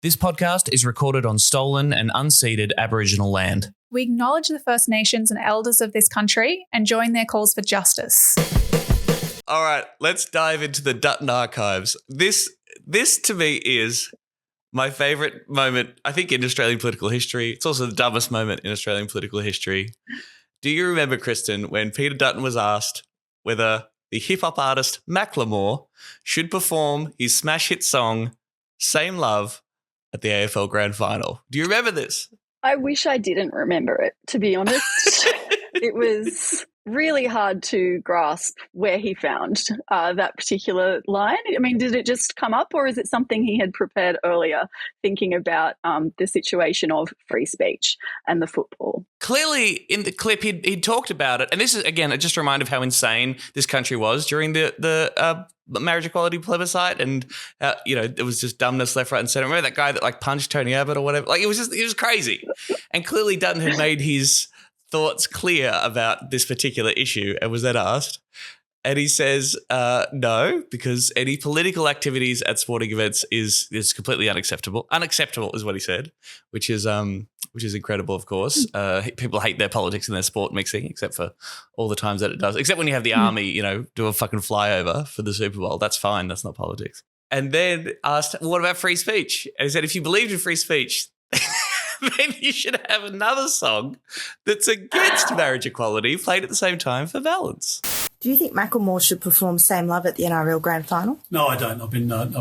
This podcast is recorded on stolen and unceded Aboriginal land. We acknowledge the First Nations and elders of this country and join their calls for justice. All right, let's dive into the Dutton archives. This to me is my favourite moment, I think, in Australian political history. It's also the dumbest moment in Australian political history. Do you remember, Kristin, when Peter Dutton was asked whether the hip-hop artist Macklemore should perform his smash hit song, Same Love, at the AFL Grand Final? Do you remember this? I wish I didn't remember it, to be honest. It was really hard to grasp where he found that particular line. I mean, did it just come up, or is it something he had prepared earlier, thinking about the situation of free speech and the football? Clearly, in the clip, he'd talked about it. And this is, again, just a reminder of how insane this country was during the marriage equality plebiscite, and it was just dumbness left, right, and centre. Remember that guy that punched Tony Abbott or whatever? It was crazy. And clearly Dutton had made his thoughts clear about this particular issue and was then asked, and he says no, because any political activities at sporting events is completely unacceptable. Unacceptable is what he said, which is incredible, of course. People hate their politics and their sport mixing, except for all the times that it does. Except when you have the army, do a fucking flyover for the Super Bowl. That's fine. That's not politics. And then asked, what about free speech? And he said, if you believed in free speech, then you should have another song that's against marriage equality played at the same time for balance. Do you think Macklemore should perform Same Love at the NRL Grand Final? No, I don't. I've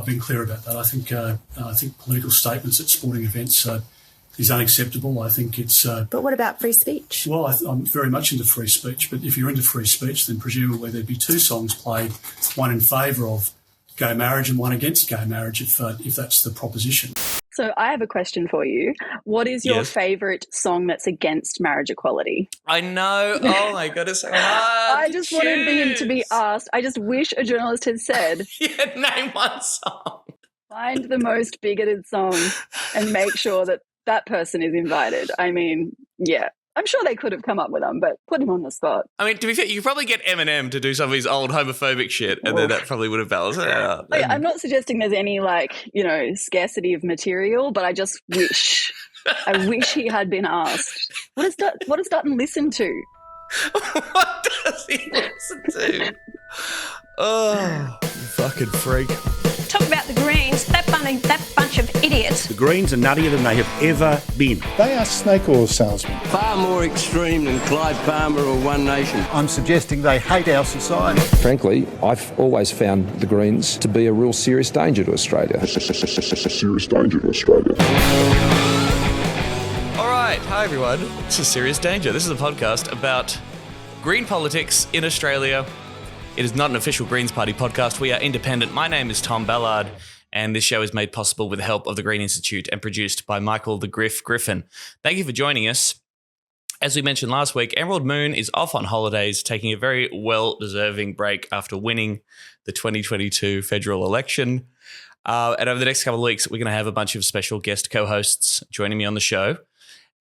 been clear about that. I think political statements at sporting events is unacceptable. I think it's... But what about free speech? Well, I'm very much into free speech, but if you're into free speech, then presumably there'd be two songs played, one in favour of gay marriage and one against gay marriage, if that's the proposition. So I have a question for you. What is your favourite song that's against marriage equality? I know. Oh, my goodness. I just wanted him to be asked. I just wish a journalist had said, name one song. Find the most bigoted song and make sure that person is invited. I mean, yeah. I'm sure they could have come up with them, but put him on the spot. I mean, to be fair, you could probably get Eminem to do some of his old homophobic shit, and then that probably would have balanced it out. I'm not suggesting there's any, scarcity of material, but I just wish, he had been asked. What does Dutton listen to? What does he listen to? Oh, you fucking freak. Talk about the Greens, that bunch of idiots. The Greens are nuttier than they have ever been. They are snake oil salesmen. Far more extreme than Clyde Palmer or One Nation. I'm suggesting they hate our society. Frankly, I've always found the Greens to be a real serious danger to Australia. A serious danger to Australia. All right. Hi, everyone. This is Serious Danger. This is a podcast about green politics in Australia. It is not an official Greens Party podcast. We are independent. My name is Tom Ballard, and this show is made possible with the help of the Green Institute and produced by Michael the Griffin. Thank you for joining us. As we mentioned last week, Emerald Moon is off on holidays, taking a very well-deserving break after winning the 2022 federal election. And over the next couple of weeks, we're going to have a bunch of special guest co-hosts joining me on the show.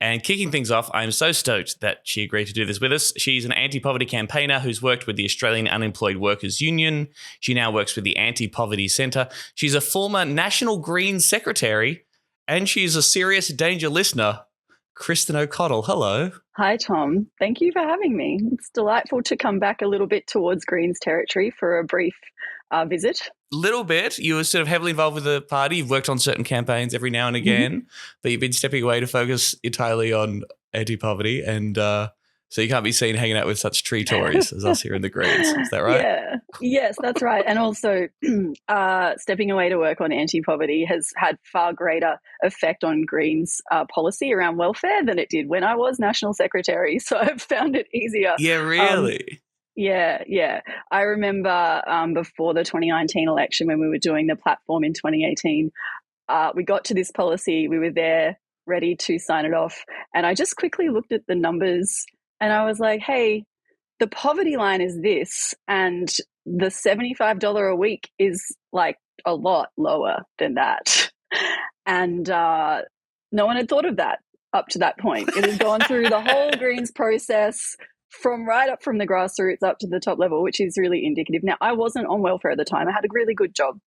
And kicking things off, I'm so stoked that she agreed to do this with us. She's an anti-poverty campaigner who's worked with the Australian Unemployed Workers Union. She now works with the Anti-Poverty Centre. She's a former National Greens Secretary, and she's a Serious Danger listener. Kristin O'Connell, hello. Hi, Tom. Thank you for having me. It's delightful to come back a little bit towards Greens territory for a brief visit. Little bit. You were sort of heavily involved with the party. You've worked on certain campaigns every now and again, but you've been stepping away to focus entirely on anti-poverty, and so you can't be seen hanging out with such tree Tories as us here in the Greens. Is that right? Yeah. Yes, that's right. And also stepping away to work on anti-poverty has had far greater effect on Greens policy around welfare than it did when I was National Secretary. So I've found it easier. Yeah, really? Yeah. I remember before the 2019 election when we were doing the platform in 2018, we got to this policy. We were there ready to sign it off. And I just quickly looked at the numbers and I was like, hey, the poverty line is this and the $75 a week is like a lot lower than that. And no one had thought of that up to that point. It had gone through the whole Greens process from right up from the grassroots up to the top level, which is really indicative. Now, I wasn't on welfare at the time. I had a really good job.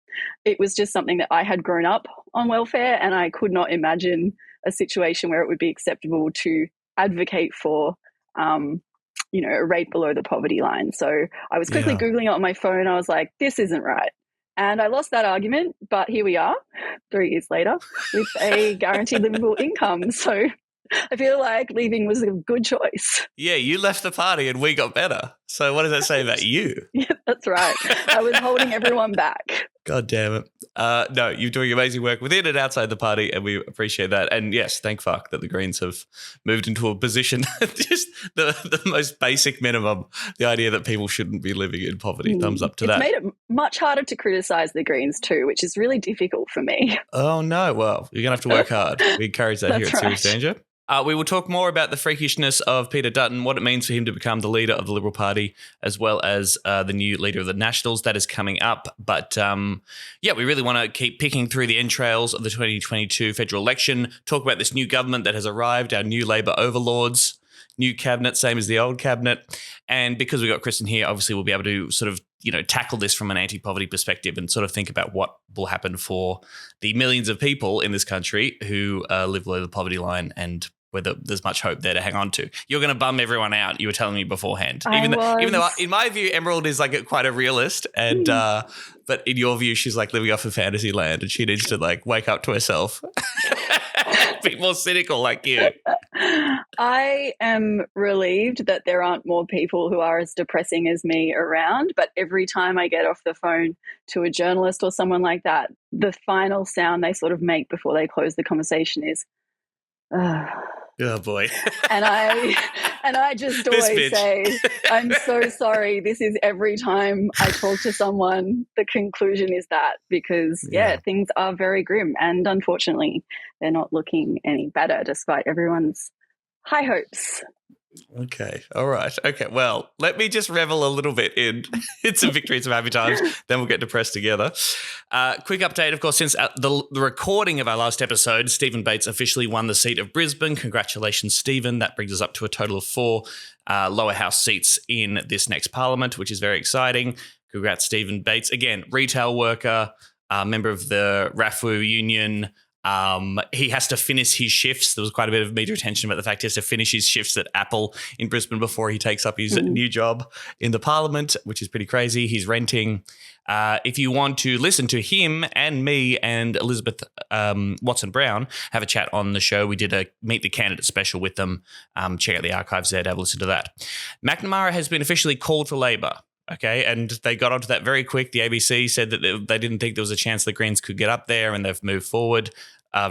It was just something that I had grown up on welfare, and I could not imagine a situation where it would be acceptable to advocate for, a rate below the poverty line. So I was quickly Googling it on my phone. I was like, this isn't right. And I lost that argument, but here we are 3 years later with a guaranteed livable income. So I feel like leaving was a good choice. Yeah, you left the party and we got better. So what does that say about you? Yeah, that's right. I was holding everyone back. God damn it. No, you're doing amazing work within and outside the party, and we appreciate that. And yes, thank fuck that the Greens have moved into a position, just the most basic minimum, the idea that people shouldn't be living in poverty. Thumbs up to that. It's made it much harder to criticise the Greens too, which is really difficult for me. Oh, no. Well, you're going to have to work hard. We encourage that here at Serious Danger. We will talk more about the freakishness of Peter Dutton, what it means for him to become the leader of the Liberal Party, as well as the new leader of the Nationals. That is coming up. But, we really want to keep picking through the entrails of the 2022 federal election, talk about this new government that has arrived, our new Labor overlords, new cabinet, same as the old cabinet. And because we've got Kristin here, obviously we'll be able to sort of, tackle this from an anti-poverty perspective and sort of think about what will happen for the millions of people in this country who live below the poverty line and whether there's much hope there to hang on to. You're going to bum everyone out, you were telling me beforehand. Even though in my view, Emerald is like quite a realist, and but in your view, she's like living off of fantasy land and she needs to like wake up to herself. Be more cynical like you. I am relieved that there aren't more people who are as depressing as me around, but every time I get off the phone to a journalist or someone like that, the final sound they sort of make before they close the conversation is, oh boy. and I just always say, I'm so sorry. This is every time I talk to someone, the conclusion is that, because things are very grim, and unfortunately they're not looking any better despite everyone's high hopes. Okay. All right. Okay. Well, let me just revel a little bit in some victories, some happy times. Then we'll get depressed together. Quick update, of course, since the recording of our last episode, Stephen Bates officially won the seat of Brisbane. Congratulations, Stephen. That brings us up to a total of 4 lower house seats in this next parliament, which is very exciting. Congrats, Stephen Bates. Again, retail worker, member of the RAFWU union. He has to finish his shifts. There was quite a bit of media attention about the fact he has to finish his shifts at Apple in Brisbane before he takes up his new job in the parliament, which is pretty crazy. He's renting. If you want to listen to him and me and Elizabeth Watson-Brown have a chat on the show, we did a Meet the Candidate special with them. Check out the archives there to have a listen to that. Macklemore has been officially called for Labor. Okay, and they got onto that very quick. The ABC said that they didn't think there was a chance the Greens could get up there, and they've moved forward.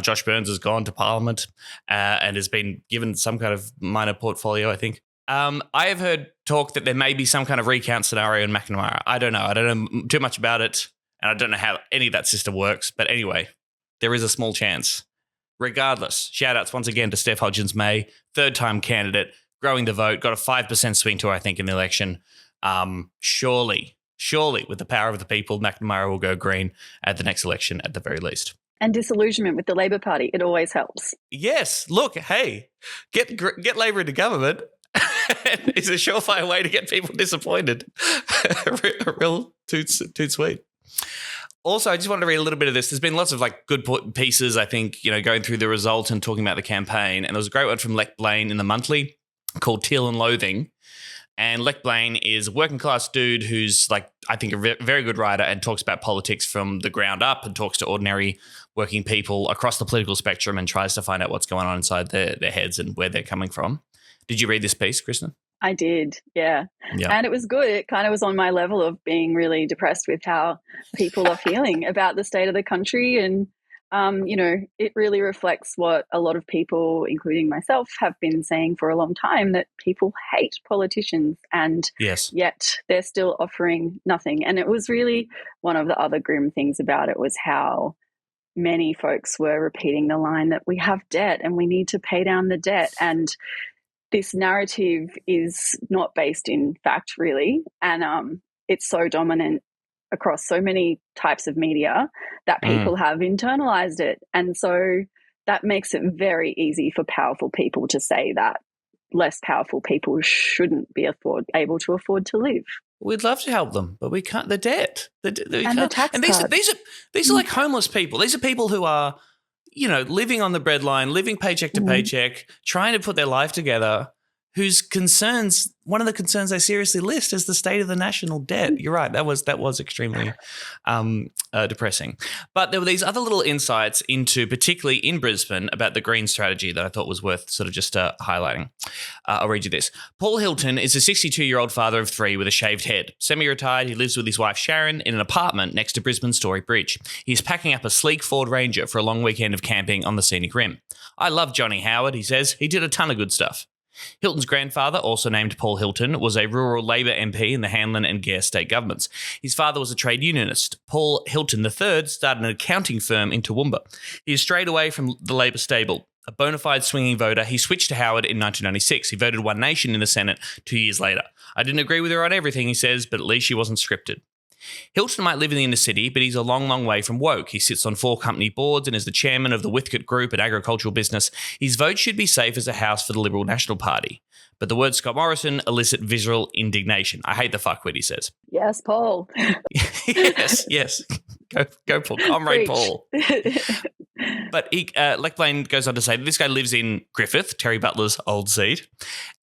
Josh Burns has gone to Parliament and has been given some kind of minor portfolio, I think. I have heard talk that there may be some kind of recount scenario in Macklemore. I don't know. I don't know too much about it, and I don't know how any of that system works. But anyway, there is a small chance. Regardless, shout-outs once again to Steph Hodgins-May, third-time candidate, growing the vote, got a 5% swing to her, I think, in the election. Surely, with the power of the people, Macklemore will go green at the next election at the very least. And disillusionment with the Labor Party, it always helps. Yes, look, hey, get Labor into government. It's a surefire way to get people disappointed. A real toot sweet. Also, I just wanted to read a little bit of this. There's been lots of like good pieces, I think, going through the result and talking about the campaign. And there was a great one from Lech Blaine in the Monthly called Teal and Loathing. And Lech Blaine is a working class dude who's like, I think, a very good writer and talks about politics from the ground up and talks to ordinary working people across the political spectrum and tries to find out what's going on inside their heads and where they're coming from. Did you read this piece, Kristin? I did, yeah. And it was good. It kind of was on my level of being really depressed with how people are feeling about the state of the country. And it really reflects what a lot of people, including myself, have been saying for a long time, that people hate politicians and yet they're still offering nothing. And it was really one of the other grim things about it was how many folks were repeating the line that we have debt and we need to pay down the debt. And this narrative is not based in fact, really. And it's so dominant across so many types of media that people have internalized it. And so that makes it very easy for powerful people to say that less powerful people shouldn't be able to afford to live. We'd love to help them, but we can't. The debt, the tax and cuts. these are like homeless people. These are people who are, living on the breadline, living paycheck to paycheck, trying to put their life together. Whose concerns, one of the concerns they seriously list is the state of the national debt. You're right. That was extremely depressing. But there were these other little insights into, particularly in Brisbane, about the green strategy that I thought was worth sort of just highlighting. I'll read you this. Paul Hilton is a 62-year-old father of 3 with a shaved head. Semi-retired, he lives with his wife Sharon in an apartment next to Brisbane Story Bridge. He's packing up a sleek Ford Ranger for a long weekend of camping on the scenic rim. I love Johnny Howard, he says. He did a ton of good stuff. Hilton's grandfather, also named Paul Hilton, was a rural Labor MP in the Hanlon and Gare state governments. His father was a trade unionist. Paul Hilton III started an accounting firm in Toowoomba. He has strayed away from the Labor stable. A bona fide swinging voter, he switched to Howard in 1996. He voted One Nation in the Senate 2 years later. I didn't agree with her on everything, he says, but at least she wasn't scripted. Hilton might live in the inner city, but he's a long, long way from woke. He sits on 4 company boards and is the chairman of the Whitcott Group, an agricultural business. His vote should be safe as a house for the Liberal National Party. But the words Scott Morrison elicit visceral indignation. I hate the fuckwit, he says. Yes, Paul. yes. Go Paul. Comrade Paul. But Lech Blaine goes on to say that this guy lives in Griffith, Terry Butler's old seat.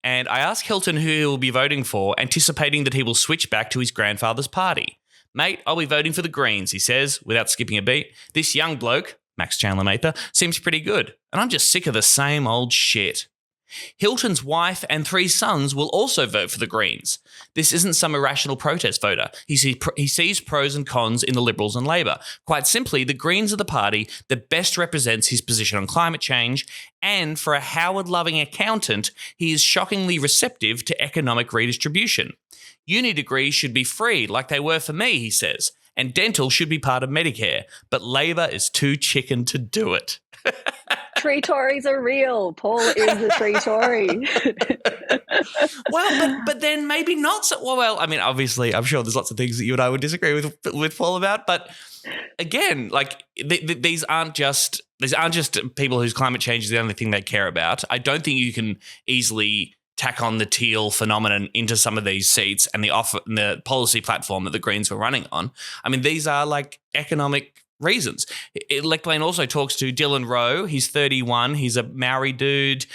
And I asked Hilton who he will be voting for, anticipating that he will switch back to his grandfather's party. Mate, I'll be voting for the Greens, he says, without skipping a beat. This young bloke, Max Chandler-Mather, seems pretty good. And I'm just sick of the same old shit. Hilton's wife and 3 sons will also vote for the Greens. This isn't some irrational protest voter. He sees pros and cons in the Liberals and Labor. Quite simply, the Greens are the party that best represents his position on climate change, and for a Howard-loving accountant, he is shockingly receptive to economic redistribution. Uni degrees should be free like they were for me, he says, and dental should be part of Medicare, but Labor is too chicken to do it. Tree Tories are real. Paul is a tree Tory. Well, but then maybe not so. Well, I mean, obviously, I'm sure there's lots of things that you and I would disagree with Paul about. But again, like these aren't just people whose climate change is the only thing they care about. I don't think you can easily tack on the Teal phenomenon into some of these seats and the policy platform that the Greens were running on. I mean, these are like economic reasons. Lech Blaine also talks to Dylan Rowe. He's 31. He's a Maori dude.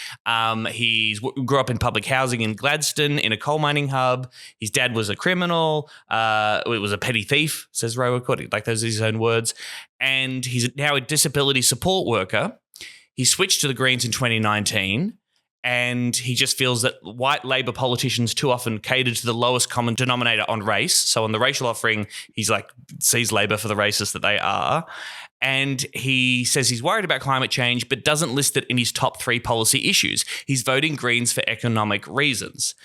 He grew up in public housing in Gladstone in a coal mining hub. His dad was a criminal. It was a petty thief, says Rowe, according like those are his own words. And he's now a disability support worker. He switched to the Greens in 2019. And he just feels that white Labor politicians too often cater to the lowest common denominator on race. So on the racial offering, he's like sees Labor for the racists that they are. And he says he's worried about climate change, but doesn't list it in his top 3 policy issues. He's voting Greens for economic reasons.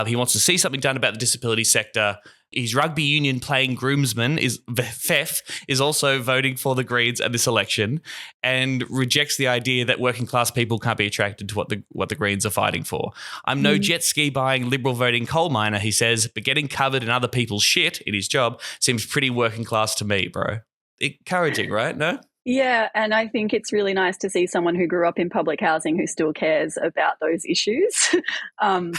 He wants to see something done about the disability sector. His rugby union playing groomsman Fef is also voting for the Greens at this election and rejects the idea that working class people can't be attracted to what the Greens are fighting for. I'm no jet ski buying Liberal voting coal miner, he says, but getting covered in other people's shit in his job seems pretty working class to me, bro. Encouraging, right? No? Yeah, and I think it's really nice to see someone who grew up in public housing who still cares about those issues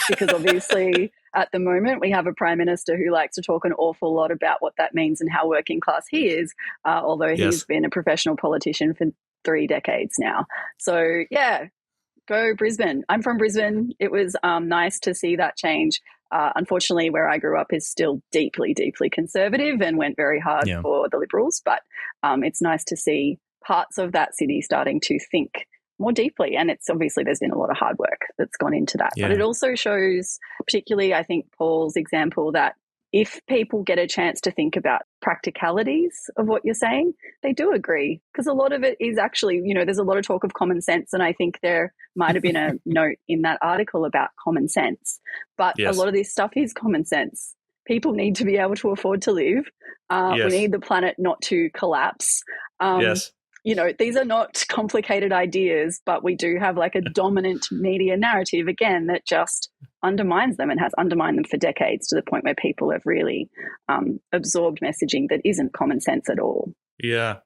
because obviously at the moment we have a Prime Minister who likes to talk an awful lot about what that means and how working class he is, although he's been a professional politician for 3 decades now. So, yeah, go Brisbane. I'm from Brisbane. It was nice to see that change. Unfortunately, where I grew up is still deeply, deeply conservative and went very hard for the Liberals. But it's nice to see parts of that city starting to think more deeply. And it's obviously there's been a lot of hard work that's gone into that. Yeah. But it also shows, particularly I think Paul's example, that if people get a chance to think about practicalities of what you're saying, they do agree. Because a lot of it is actually, there's a lot of talk of common sense. And I think there might have been a note in that article about common sense. But a lot of this stuff is common sense. People need to be able to afford to live. We need the planet not to collapse. These are not complicated ideas, but we do have like a dominant media narrative, again, that just undermines them and has undermined them for decades to the point where people have really absorbed messaging that isn't common sense at all. Yeah.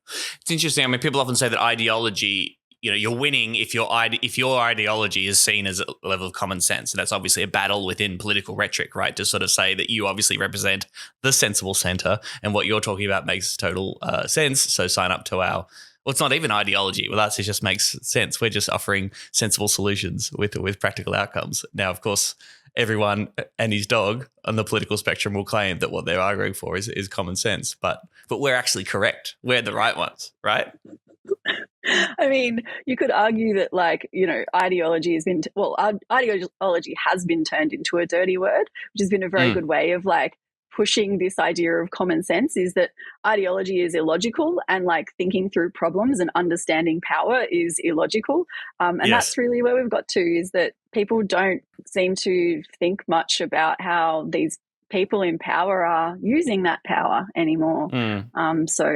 It's interesting. I mean, people often say that ideology you're winning if your ideology is seen as a level of common sense. And that's obviously a battle within political rhetoric, right? To sort of say that you obviously represent the sensible centre and what you're talking about makes total sense. So sign up to our. Well, it's not even ideology. With us, it just makes sense. We're just offering sensible solutions with practical outcomes. Now, of course, everyone and his dog on the political spectrum will claim that what they're arguing for is common sense, but we're actually correct. We're the right ones, right? I mean, you could argue that, ideology has been ideology has been turned into a dirty word, which has been a very good way of pushing this idea of common sense. Is that ideology is illogical, and thinking through problems and understanding power is illogical. And that's really where we've got to, is that people don't seem to think much about how these people in power are using that power anymore. So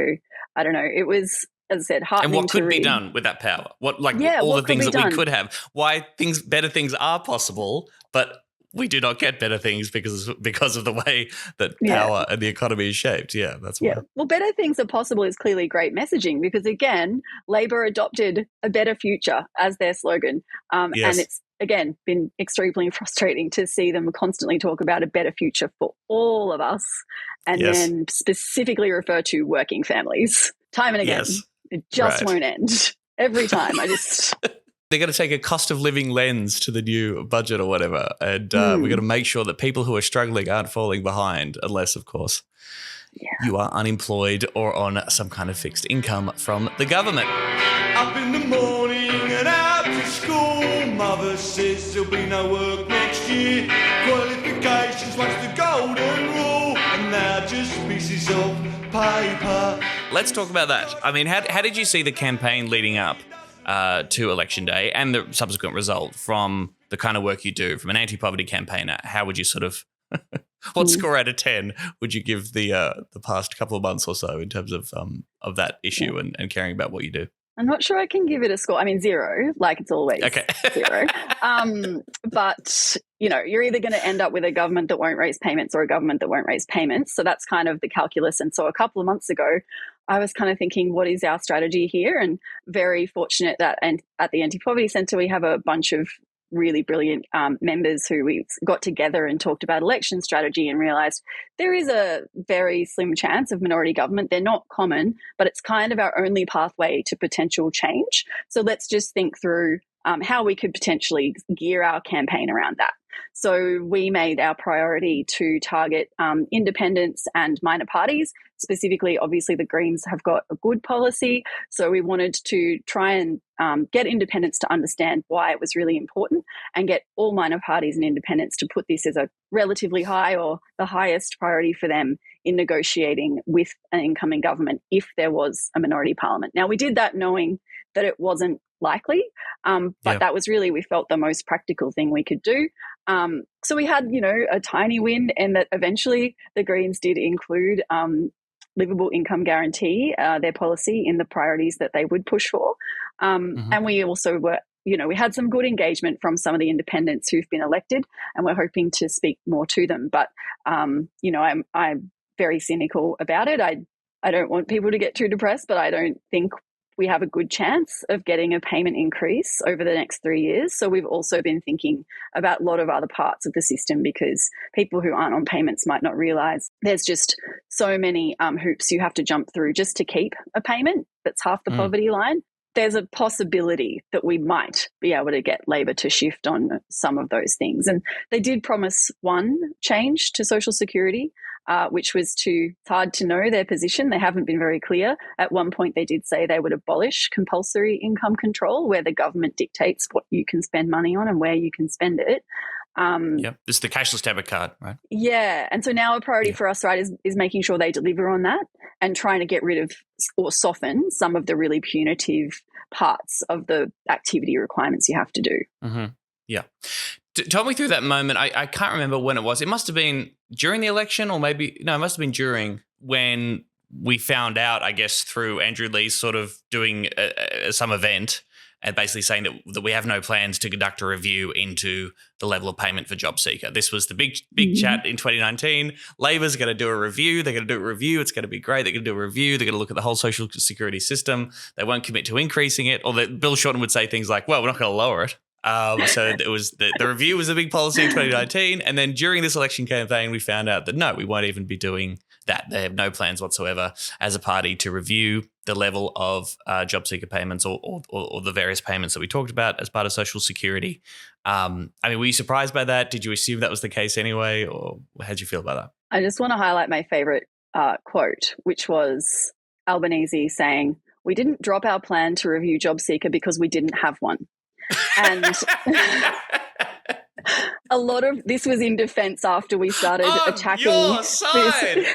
I don't know. It was, as I said, heartening. And what could to be read. done with that power? All the things that we could have. Why better things are possible, but we do not get better things because of the way that power and the economy is shaped. Yeah, that's why. Yeah. Well, better things are possible is clearly great messaging, because, again, Labor adopted a better future as their slogan. And it's, again, been extremely frustrating to see them constantly talk about a better future for all of us, and then specifically refer to working families time and again. It just won't end. Every time. They're going to take a cost of living lens to the new budget or whatever, and we're going to make sure that people who are struggling aren't falling behind, unless, of course, you are unemployed or on some kind of fixed income from the government. Up in the morning and out to school, mother says there'll be no work next year. Qualifications, what's the golden rule? And now just pieces of paper. Let's talk about that. I mean, how did you see the campaign leading up to Election Day and the subsequent result from the kind of work you do from an anti-poverty campaigner? How would you sort of what score out of 10 would you give the past couple of months or so in terms of that issue and caring about what you do? I'm not sure I can give it a score. I mean, 0, like it's always 0. But, you're either going to end up with a government that won't raise payments or a government that won't raise payments. So that's kind of the calculus. And so a couple of months ago, I was kind of thinking, what is our strategy here? And very fortunate that at the Anti-Poverty Centre, we have a bunch of really brilliant members who we got together and talked about election strategy and realised there is a very slim chance of minority government. They're not common, but it's kind of our only pathway to potential change. So let's just think through how we could potentially gear our campaign around that. So we made our priority to target independents and minor parties. Specifically, obviously, the Greens have got a good policy. So we wanted to try and get independents to understand why it was really important, and get all minor parties and independents to put this as a relatively high or the highest priority for them in negotiating with an incoming government if there was a minority parliament. Now, we did that knowing that it wasn't likely, but that was really, we felt, the most practical thing we could do. So we had, a tiny win, and that eventually the Greens did include livable income guarantee, their policy, in the priorities that they would push for. And we also were, we had some good engagement from some of the independents who've been elected, and we're hoping to speak more to them. But, I'm very cynical about it. I don't want people to get too depressed, but I don't think we have a good chance of getting a payment increase over the next 3 years. So we've also been thinking about a lot of other parts of the system, because people who aren't on payments might not realise there's just so many hoops you have to jump through just to keep a payment that's half the poverty line. There's a possibility that we might be able to get Labor to shift on some of those things. And they did promise one change to Social Security, which was it's hard to know their position. They haven't been very clear. At one point, they did say they would abolish compulsory income control, where the government dictates what you can spend money on and where you can spend it. This is the cashless debit card, right? Yeah. And so now a priority for us, right, is making sure they deliver on that and trying to get rid of or soften some of the really punitive parts of the activity requirements you have to do. Mm-hmm. Yeah. Talk me through that moment. I can't remember when it was. It must have been during the election, or it must have been during, when we found out, I guess, through Andrew Lee's sort of doing some event and basically saying that we have no plans to conduct a review into the level of payment for job seeker. This was the big chat in 2019. Labor's going to do a review. They're going to do a review. It's going to be great. They're going to do a review. They're going to look at the whole social security system. They won't commit to increasing it. Or Bill Shorten would say things like, well, we're not going to lower it. So it was the review was a big policy in 2019. And then during this election campaign, we found out that no, we won't even be doing that. They have no plans whatsoever as a party to review the level of job seeker payments or the various payments that we talked about as part of Social Security. I mean, were you surprised by that? Did you assume that was the case anyway? Or how did you feel about that? I just want to highlight my favorite quote, which was Albanese saying, "We didn't drop our plan to review job seeker because we didn't have one." And a lot of this was in defense after we started attacking your side.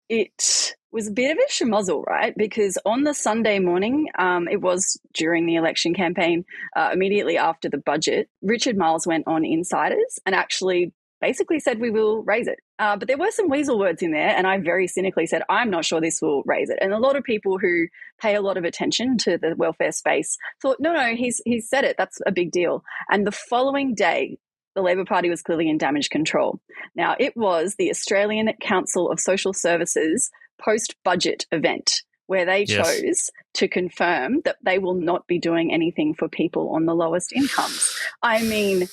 It was a bit of a schmozzle, right? Because on the Sunday morning, it was during the election campaign, immediately after the budget, Richard Marles went on Insiders and actually basically said we will raise it. But there were some weasel words in there, and I very cynically said, I'm not sure this will raise it. And a lot of people who pay a lot of attention to the welfare space thought, no, he's said it. That's a big deal. And the following day, the Labor Party was clearly in damage control. Now, it was the Australian Council of Social Services post-budget event where they chose to confirm that they will not be doing anything for people on the lowest incomes. I mean,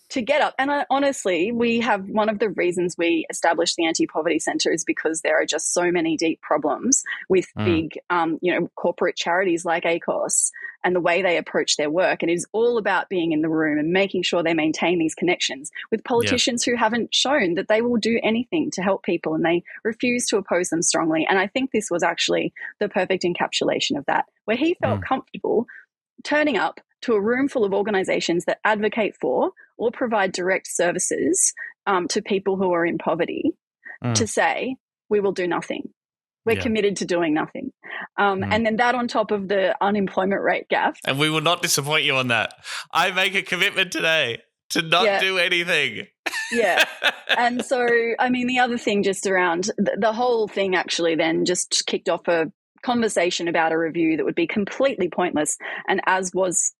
to get up. And honestly, we have one of the reasons we established the Anti-Poverty Centre is because there are just so many deep problems with big, corporate charities like ACOS and the way they approach their work. And it is all about being in the room and making sure they maintain these connections with politicians who haven't shown that they will do anything to help people, and they refuse to oppose them strongly. And I think this was actually the perfect encapsulation of that, where he felt comfortable turning up to a room full of organisations that advocate for or provide direct services to people who are in poverty to say, we will do nothing. We're committed to doing nothing. And then that on top of the unemployment rate gap. And we will not disappoint you on that. I make a commitment today to not do anything. And so, I mean, the other thing just around the whole thing actually then just kicked off a conversation about a review that would be completely pointless. And as was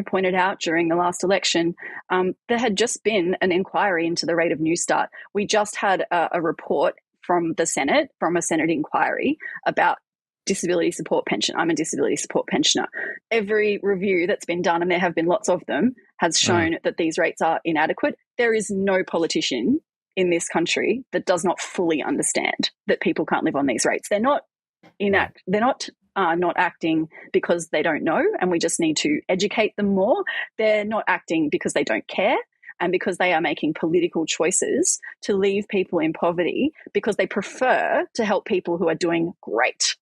pointed out during the last election, there had just been an inquiry into the rate of New Start. We just had a report from the Senate, from a Senate inquiry about disability support pension. I'm a disability support pensioner. Every review that's been done, and there have been lots of them, has shown that these rates are inadequate. There is no politician in this country that does not fully understand that people can't live on these rates. They're not not acting because they don't know, and we just need to educate them more. They're not acting because they don't care, and because they are making political choices to leave people in poverty because they prefer to help people who are doing great.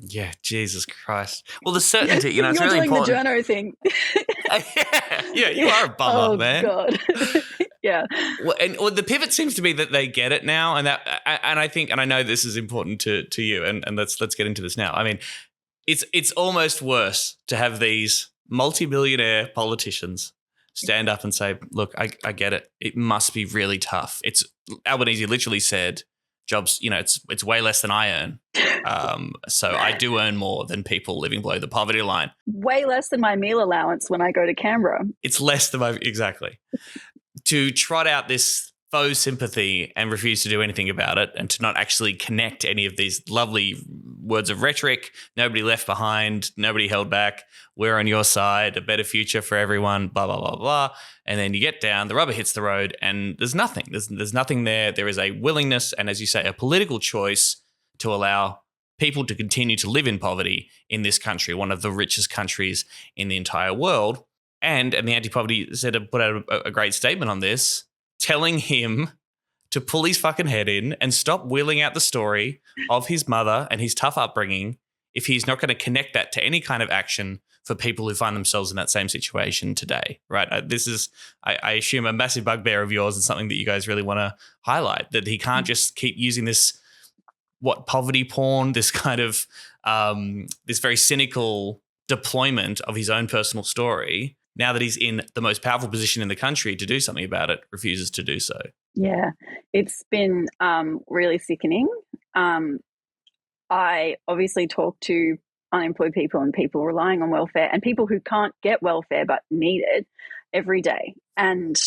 Yeah, Jesus Christ. Well, the certainty, it's You're really doing important. the journo thing. Yeah, you are a bummer, man. God. Yeah. Well, and the pivot seems to be that they get it now, and I think, and I know this is important to you, and let's get into this now. I mean, it's almost worse to have these multi-billionaire politicians stand up and say, "Look, I get it. It must be really tough." Albanese literally said, "Jobs, it's way less than I earn, so I do earn more than people living below the poverty line. Way less than my meal allowance when I go to Canberra. It's less than exactly." To trot out this faux sympathy and refuse to do anything about it, and to not actually connect any of these lovely words of rhetoric, nobody left behind, nobody held back, we're on your side, a better future for everyone, blah, blah, blah, blah. And then you get down, the rubber hits the road, and there's nothing. There's nothing there. There is a willingness and, as you say, a political choice to allow people to continue to live in poverty in this country, one of the richest countries in the entire world. And the Anti-Poverty Centre put out a great statement on this, telling him to pull his fucking head in and stop wheeling out the story of his mother and his tough upbringing if he's not going to connect that to any kind of action for people who find themselves in that same situation today, right? This is, I assume, a massive bugbear of yours and something that you guys really want to highlight, that he can't just keep using this, poverty porn, this kind of, this very cynical deployment of his own personal story. Now that he's in the most powerful position in the country to do something about it, refuses to do so. Yeah, it's been really sickening. I obviously talked to unemployed people and people relying on welfare and people who can't get welfare but need it every day. And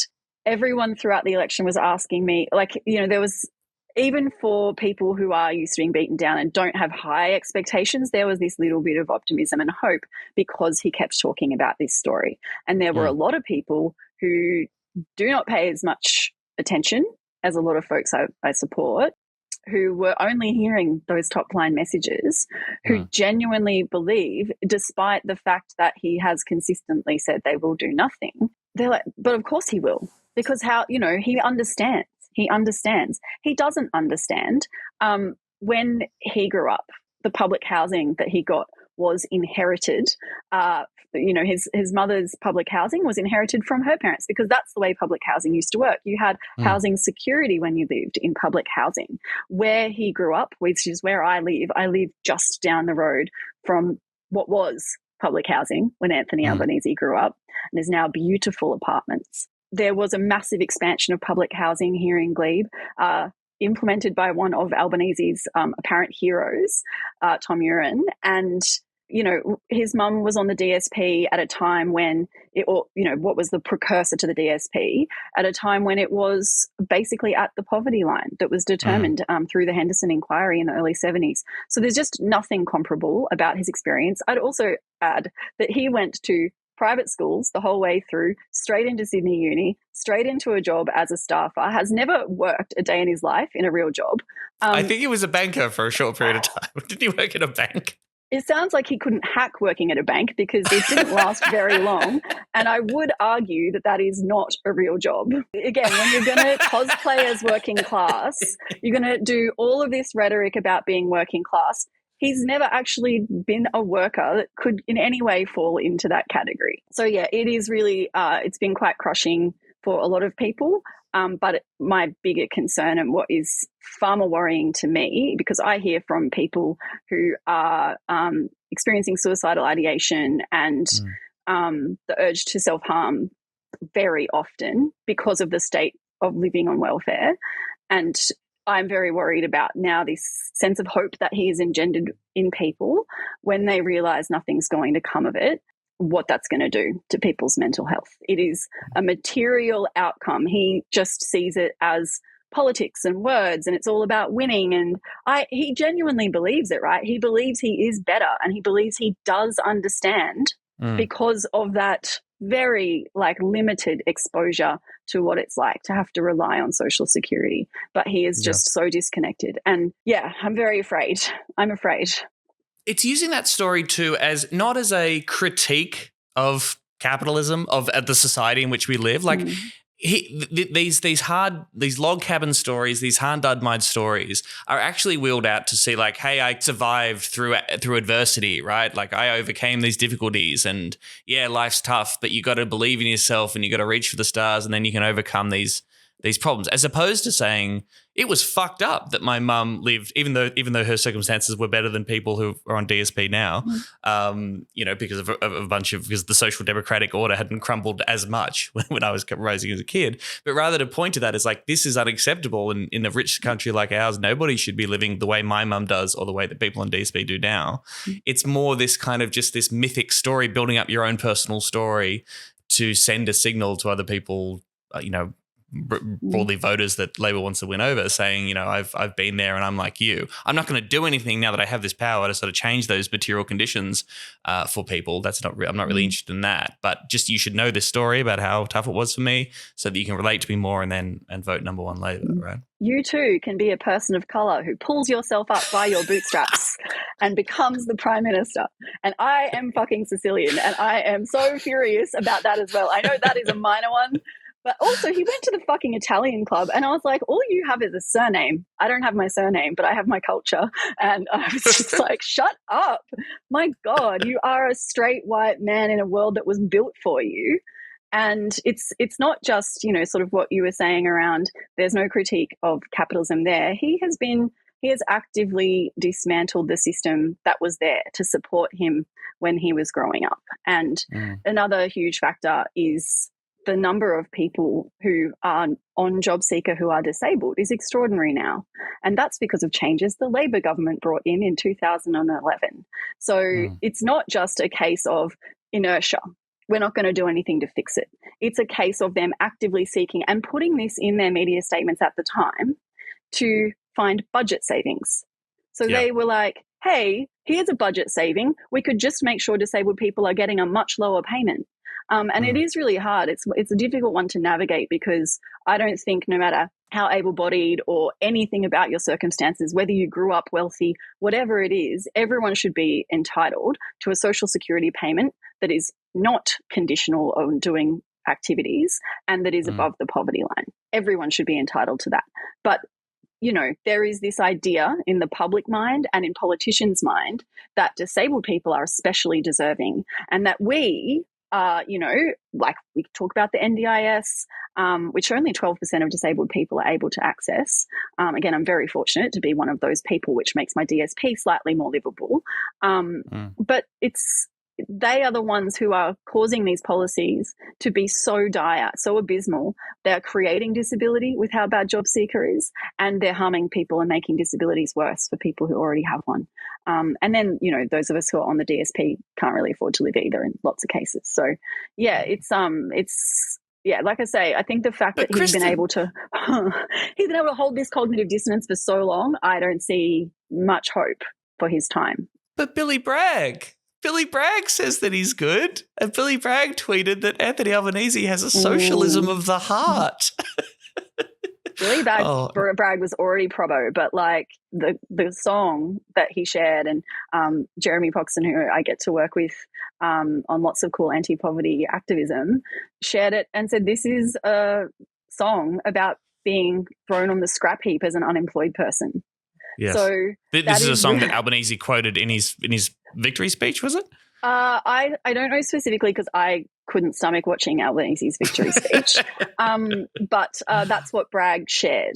everyone throughout the election was asking me, like, you know, there was, even for people who are used to being beaten down and don't have high expectations, there was this little bit of optimism and hope because he kept talking about this story. And there were a lot of people who do not pay as much attention as a lot of folks I support, who were only hearing those top line messages, who genuinely believe, despite the fact that he has consistently said they will do nothing, they're like, but of course he will, because how, you know, he understands. He understands. He doesn't understand. When he grew up, the public housing that he got was inherited. You know, his mother's public housing was inherited from her parents because that's the way public housing used to work. You had housing security when you lived in public housing. Where he grew up, which is where I live just down the road from what was public housing when Anthony Albanese grew up, and there's now beautiful apartments. There was a massive expansion of public housing here in Glebe, implemented by one of Albanese's apparent heroes, Tom Uren. And, you know, his mum was on the DSP at a time when it, or, you know, what was the precursor to the DSP, at a time when it was basically at the poverty line that was determined through the Henderson inquiry in the early 70s. So there's just nothing comparable about his experience. I'd also add that he went to private schools the whole way through, straight into Sydney Uni, straight into a job as a staffer, has never worked a day in his life in a real job. I think he was a banker for a short period of time. Didn't he work at a bank? It sounds like he couldn't hack working at a bank because it didn't last very long. And I would argue that that is not a real job. Again, when you're going to cosplay as working class, you're going to do all of this rhetoric about being working class. He's never actually been a worker that could in any way fall into that category. So, yeah, it is really, it's been quite crushing for a lot of people. But my bigger concern and what is far more worrying to me, because I hear from people who are experiencing suicidal ideation and the urge to self-harm very often because of the state of living on welfare. And I'm very worried about now this sense of hope that he has engendered in people when they realise nothing's going to come of it, what that's going to do to people's mental health. It is a material outcome. He just sees it as politics and words and it's all about winning. And he genuinely believes it, right? He believes he is better and he believes he does understand because of that very limited exposure to what it's like to have to rely on social security. But he is just so disconnected. And I'm very afraid. I'm afraid. It's using that story too as not as a critique of capitalism, of the society in which we live. Like these log cabin stories, these hard-dud-mind stories are actually wheeled out to see like, hey, I survived through adversity, right? Like I overcame these difficulties and life's tough, but you got to believe in yourself and you got to reach for the stars and then you can overcome these problems, as opposed to saying it was fucked up that my mum lived, even though her circumstances were better than people who are on DSP now, because of because the social democratic order hadn't crumbled as much when I was rising as a kid. But rather to point to that as like, this is unacceptable in a rich country like ours. Nobody should be living the way my mum does or the way that people on DSP do now. It's more this kind of just this mythic story, building up your own personal story to send a signal to other people, broadly voters that Labor wants to win over, saying, I've been there and I'm like you. I'm not going to do anything now that I have this power to sort of change those material conditions for people. I'm not really interested in that. But just you should know this story about how tough it was for me so that you can relate to me more and vote number one Labor, right? You too can be a person of colour who pulls yourself up by your bootstraps and becomes the Prime Minister. And I am fucking Sicilian and I am so furious about that as well. I know that is a minor one. But also, he went to the fucking Italian club and I was like, all you have is a surname. I don't have my surname, but I have my culture. And I was just like, shut up. My God, you are a straight white man in a world that was built for you. And it's not just, sort of what you were saying around there's no critique of capitalism there. He has actively dismantled the system that was there to support him when he was growing up. And another huge factor is the number of people who are on job seeker who are disabled is extraordinary now. And that's because of changes the Labor government brought in 2011. So it's not just a case of inertia. We're not going to do anything to fix it. It's a case of them actively seeking and putting this in their media statements at the time to find budget savings. So they were like, hey, here's a budget saving. We could just make sure disabled people are getting a much lower payment. And it is really hard. It's a difficult one to navigate because I don't think no matter how able-bodied or anything about your circumstances, whether you grew up wealthy, whatever it is, everyone should be entitled to a social security payment that is not conditional on doing activities and that is above the poverty line. Everyone should be entitled to that. But there is this idea in the public mind and in politicians' mind that disabled people are especially deserving and that we like we talk about the NDIS, which only 12% of disabled people are able to access. Again, I'm very fortunate to be one of those people, which makes my DSP slightly more livable. But they are the ones who are causing these policies to be so dire, so abysmal. They're creating disability with how bad job seeker is, and they're harming people and making disabilities worse for people who already have one. And then, those of us who are on the DSP can't really afford to live either in lots of cases. So, like I say, I think the fact that he's been able to hold this cognitive dissonance for so long, I don't see much hope for his time. But Billy Bragg says that he's good. And Billy Bragg tweeted that Anthony Albanese has a socialism of the heart. Billy Bragg was already probo, but like the song that he shared and Jeremy Poxton, who I get to work with on lots of cool anti-poverty activism, shared it and said, this is a song about being thrown on the scrap heap as an unemployed person. Yes. So this is a song that Albanese quoted in his victory speech, was it? I don't know specifically because I couldn't stomach watching Albanese's victory speech. But that's what Bragg shared.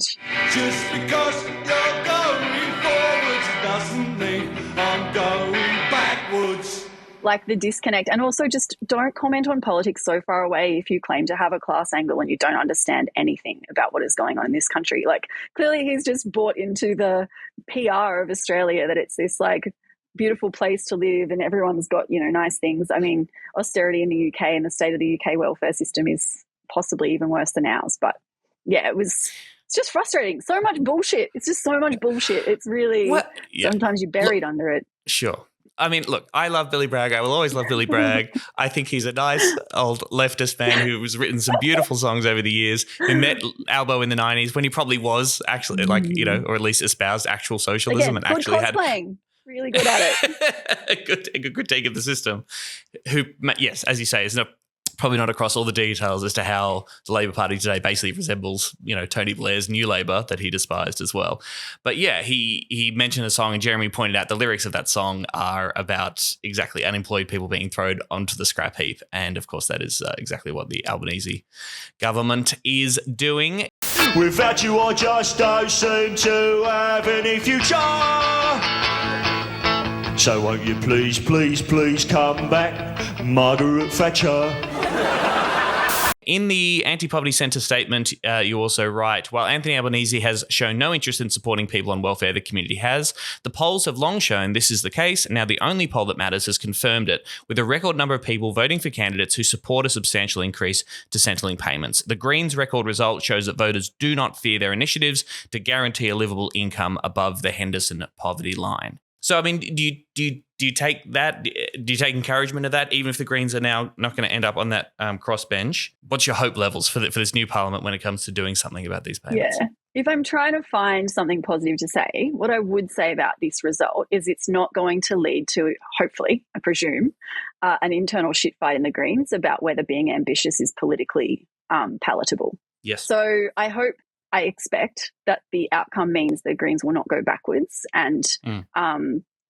Just because you're going forwards doesn't mean I'm going backwards. Like the disconnect, and also just don't comment on politics so far away if you claim to have a class angle and you don't understand anything about what is going on in this country. Like clearly he's just bought into the PR of Australia that it's this like beautiful place to live and everyone's got, nice things. I mean, austerity in the UK and the state of the UK welfare system is possibly even worse than ours. But yeah, it's just frustrating. So much bullshit. It's just so much bullshit. It's really, sometimes you're buried under it. Sure. I mean, look, I love Billy Bragg. I will always love Billy Bragg. I think he's a nice old leftist man who has written some beautiful songs over the years, who met Albo in the 90s when he probably was actually or at least espoused actual socialism. Again, and actually had really good at it. a good critique of the system. Who, yes, as you say, is probably not across all the details as to how the Labor Party today basically resembles, Tony Blair's New Labour that he despised as well. But yeah, he mentioned a song and Jeremy pointed out the lyrics of that song are about exactly unemployed people being thrown onto the scrap heap. And of course, that is exactly what the Albanese government is doing. Without you, I just don't seem to have any future. So won't you please, please, please come back, Margaret Thatcher. In the Anti-Poverty Centre statement, you also write, while Anthony Albanese has shown no interest in supporting people on welfare the community has, the polls have long shown this is the case, and now the only poll that matters has confirmed it, with a record number of people voting for candidates who support a substantial increase to Centrelink payments. The Greens' record result shows that voters do not fear their initiatives to guarantee a livable income above the Henderson poverty line. So, I mean, do you take that? Do you take encouragement of that, even if the Greens are now not going to end up on that crossbench? What's your hope levels for this new parliament when it comes to doing something about these payments? Yeah. If I'm trying to find something positive to say, what I would say about this result is it's not going to lead to, hopefully, I presume, an internal shitfight in the Greens about whether being ambitious is politically palatable. Yes. So I expect that the outcome means the Greens will not go backwards and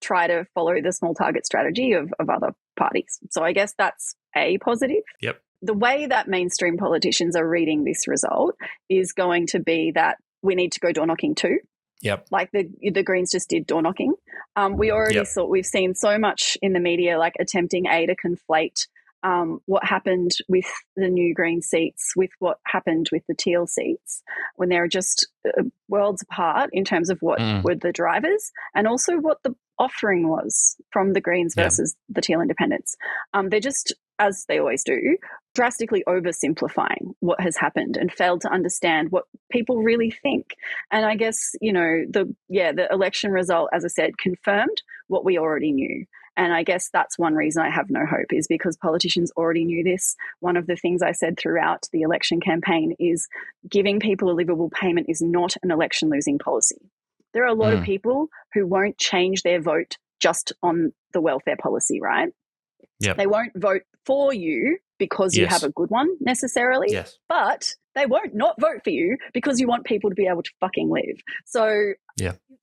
try to follow the small target strategy of other parties. So I guess that's a positive. Yep. The way that mainstream politicians are reading this result is going to be that we need to go door knocking too. Yep. Like the Greens just did door knocking. We already we've seen so much in the media like attempting to conflate what happened with the new Green seats, with what happened with the Teal seats, when they're just worlds apart in terms of what were the drivers and also what the offering was from the Greens versus the Teal independents. They're just, as they always do, drastically oversimplifying what has happened and failed to understand what people really think. And I guess, the election result, as I said, confirmed what we already knew. And I guess that's one reason I have no hope, is because politicians already knew this. One of the things I said throughout the election campaign is giving people a livable payment is not an election-losing policy. There are a lot of people who won't change their vote just on the welfare policy, right? Yep. They won't vote for you because you have a good one necessarily, but they won't not vote for you because you want people to be able to fucking live. So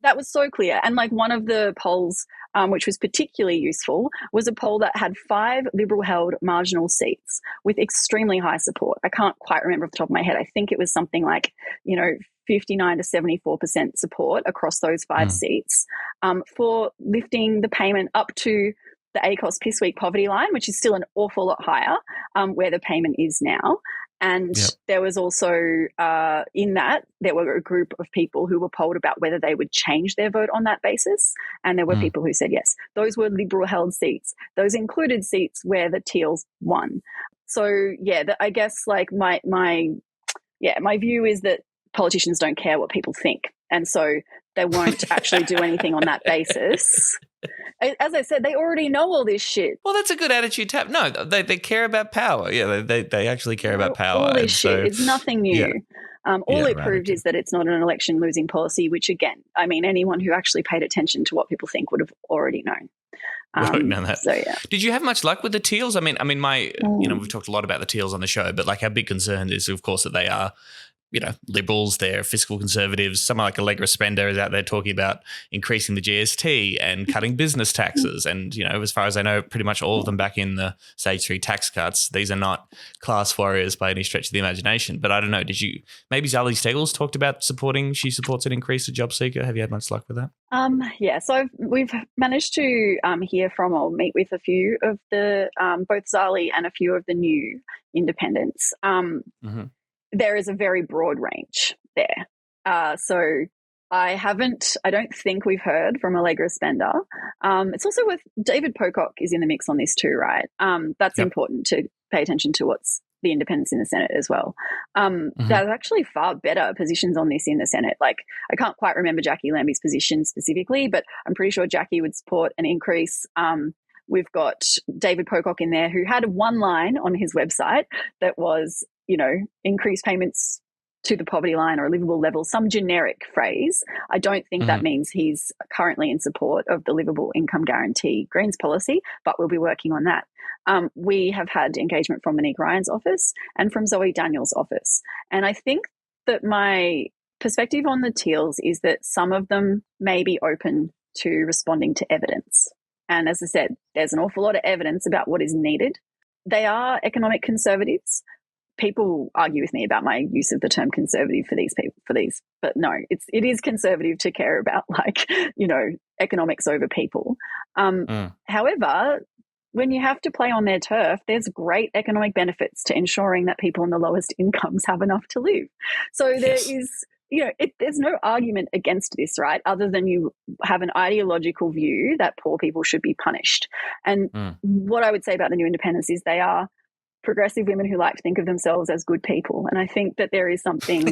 that was so clear. And like one of the polls, which was particularly useful, was a poll that had 5 Liberal-held marginal seats with extremely high support. I can't quite remember off the top of my head. I think it was something like, 59 to 74% support across those 5 seats for lifting the payment up to the ACOS Piss Week poverty line, which is still an awful lot higher where the payment is now. And there was also in that, there were a group of people who were polled about whether they would change their vote on that basis. And there were people who said yes. Those were Liberal-held seats. Those included seats where the Teals won. So, I guess like my view is that politicians don't care what people think. And so they won't actually do anything on that basis. As I said, they already know all this shit. Well, that's a good attitude to have. No, they care about power. Yeah, they actually care about power. All this shit. It's nothing new. All it proved is that it's not an election-losing policy, which, again, I mean, anyone who actually paid attention to what people think would have already known. So, Did you have much luck with the Teals? I mean, we've talked a lot about the Teals on the show, but like our big concern is, of course, that they are Liberals, they're fiscal conservatives. Someone like Allegra Spender is out there talking about increasing the GST and cutting business taxes. And, as far as I know, pretty much all of them back in the stage 3 tax cuts. These are not class warriors by any stretch of the imagination. But I don't know, maybe Zali Steggles talked about she supports an increase to job seeker. Have you had much luck with that? So we've managed to hear from or meet with a few of the, both Zali and a few of the new independents. There is a very broad range there. So I don't think we've heard from Allegra Spender. It's also with David Pocock is in the mix on this too, right? That's important to pay attention to what's the independents in the Senate as well. There's actually far better positions on this in the Senate. Like I can't quite remember Jackie Lambie's position specifically, but I'm pretty sure Jackie would support an increase. We've got David Pocock in there who had one line on his website that was, increase payments to the poverty line or a livable level, some generic phrase. I don't think that means he's currently in support of the livable income guarantee Greens policy, but we'll be working on that. We have had engagement from Monique Ryan's office and from Zoe Daniels' office. And I think that my perspective on the Teals is that some of them may be open to responding to evidence. And as I said, there's an awful lot of evidence about what is needed. They are economic conservatives. People argue with me about my use of the term conservative for these people, but no, it is conservative to care about economics over people. However, when you have to play on their turf, there's great economic benefits to ensuring that people on the lowest incomes have enough to live. So there is, there's no argument against this, right? Other than you have an ideological view that poor people should be punished. And what I would say about the New Independents is they are progressive women who like to think of themselves as good people. And I think that there is something,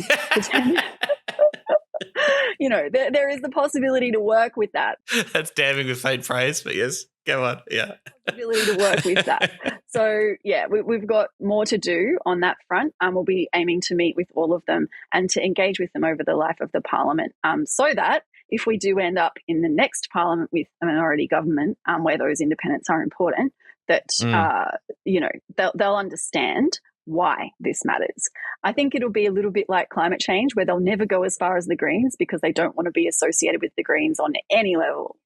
there is the possibility to work with that. That's damning with faint praise, but yes, go on. Yeah. Possibility to work with that. So, we've got more to do on that front. We'll be aiming to meet with all of them and to engage with them over the life of the parliament so that if we do end up in the next parliament with a minority government where those independents are important, that, they'll understand why this matters. I think it'll be a little bit like climate change where they'll never go as far as the Greens because they don't want to be associated with the Greens on any level.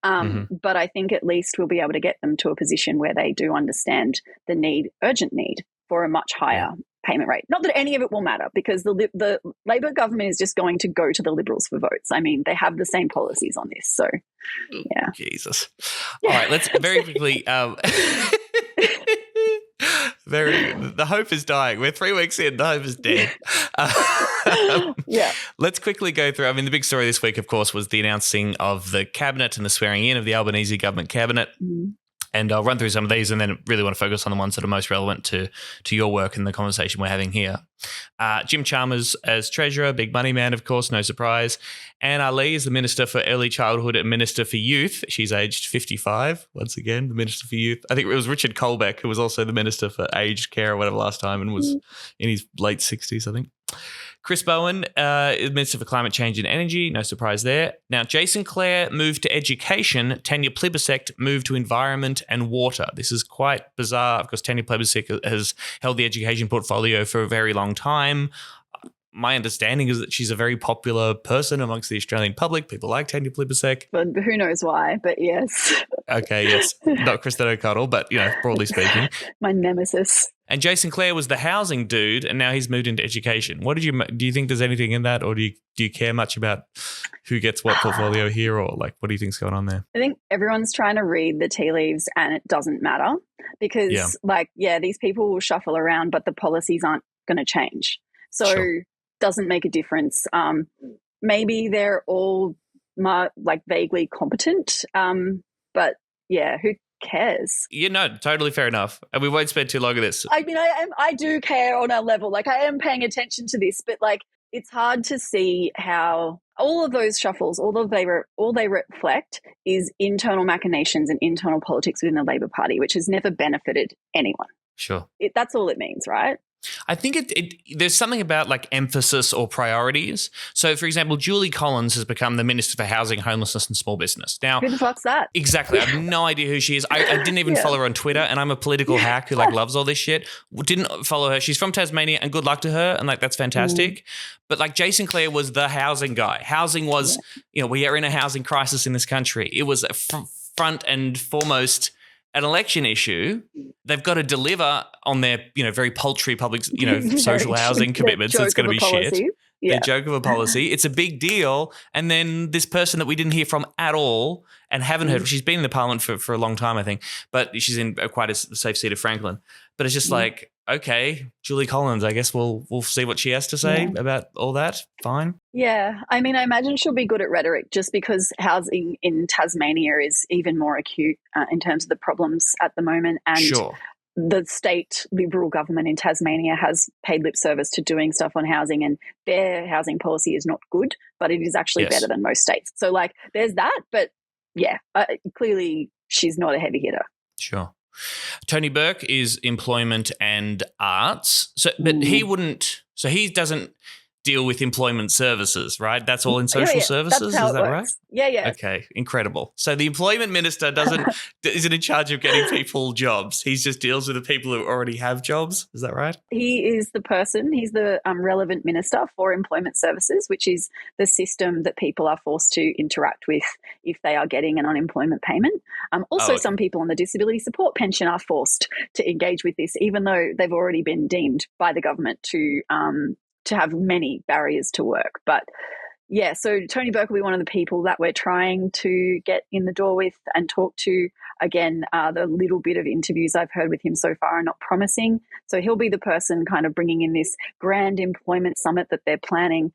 But I think at least we'll be able to get them to a position where they do understand the urgent need for a much higher payment rate. Not that any of it will matter because the Labor government is just going to go to the Liberals for votes. I mean, they have the same policies on this. So, yeah. Jesus. All right, let's very quickly. The hope is dying. We're 3 weeks in. The hope is dead. Yeah. Let's quickly go through. I mean, the big story this week, of course, was the announcing of the cabinet and the swearing in of the Albanese Government Cabinet. Mm. And I'll run through some of these and then really want to focus on the ones that are most relevant to your work and the conversation we're having here. Jim Chalmers as Treasurer, big money man, of course, no surprise. Anne Ali is the Minister for Early Childhood and Minister for Youth. She's aged 55, once again, the Minister for Youth. I think it was Richard Colbeck, who was also the Minister for Aged Care or whatever last time and was in his late 60s, I think. Chris Bowen is Minister for Climate Change and Energy. No surprise there. Now, Jason Clare moved to Education. Tanya Plibersek moved to Environment and Water. This is quite bizarre because Tanya Plibersek has held the education portfolio for a very long time. My understanding is that she's a very popular person amongst the Australian public. People like Tanya Plibersek. But who knows why, but yes. Okay, yes. Not Kristin O'Connell, but, broadly speaking. My nemesis. And Jason Clare was the housing dude, and now he's moved into education. Do you think there's anything in that, or do you care much about who gets what portfolio here, or what do you think's going on there? I think everyone's trying to read the tea leaves, and it doesn't matter because, these people will shuffle around, but the policies aren't going to change. So doesn't make a difference. Maybe they're all vaguely competent, but yeah, who cares? Totally fair enough. And we won't spend too long on this. I mean, I do care on a level. I am paying attention to this, but it's hard to see how all of those shuffles, all they reflect is internal machinations and internal politics within the Labor Party, which has never benefited anyone. Sure. That's all it means, right? I think there's something about emphasis or priorities. So, for example, Julie Collins has become the Minister for Housing, Homelessness and Small Business. Now, who the fuck's that? Exactly. I have no idea who she is. I didn't even follow her on Twitter, and I'm a political hack who loves all this shit. Didn't follow her. She's from Tasmania, and good luck to her, and that's fantastic. But Jason Clare was the housing guy. Housing was, we are in a housing crisis in this country. It was front and foremost an election issue. They've got to deliver on their, very paltry public, social housing commitments. It's going to be shit. Yeah. The joke of a policy. It's a big deal. And then this person that we didn't hear from at all and haven't heard, she's been in the parliament for a long time, I think, but she's in quite a safe seat of Franklin. But it's just okay, Julie Collins, I guess we'll see what she has to say about all that. Fine. Yeah. I mean, I imagine she'll be good at rhetoric just because housing in Tasmania is even more acute in terms of the problems at the moment. And the state Liberal government in Tasmania has paid lip service to doing stuff on housing, and their housing policy is not good, but it is actually better than most states. So there's that, but clearly she's not a heavy hitter. Sure. Tony Burke is employment and arts. But he wouldn't. So he doesn't deal with employment services, right? That's all in social services. That's how is that works. right? Yeah. Okay, incredible. So the employment minister isn't in charge of getting people jobs. He just deals with the people who already have jobs. Is that right? He is the person. He's the relevant minister for employment services, which is the system that people are forced to interact with if they are getting an unemployment payment. Some people on the disability support pension are forced to engage with this, even though they've already been deemed by the government to have many barriers to work. But so Tony Burke will be one of the people that we're trying to get in the door with and talk to. Again, the little bit of interviews I've heard with him so far are not promising. So he'll be the person kind of bringing in this grand employment summit that they're planning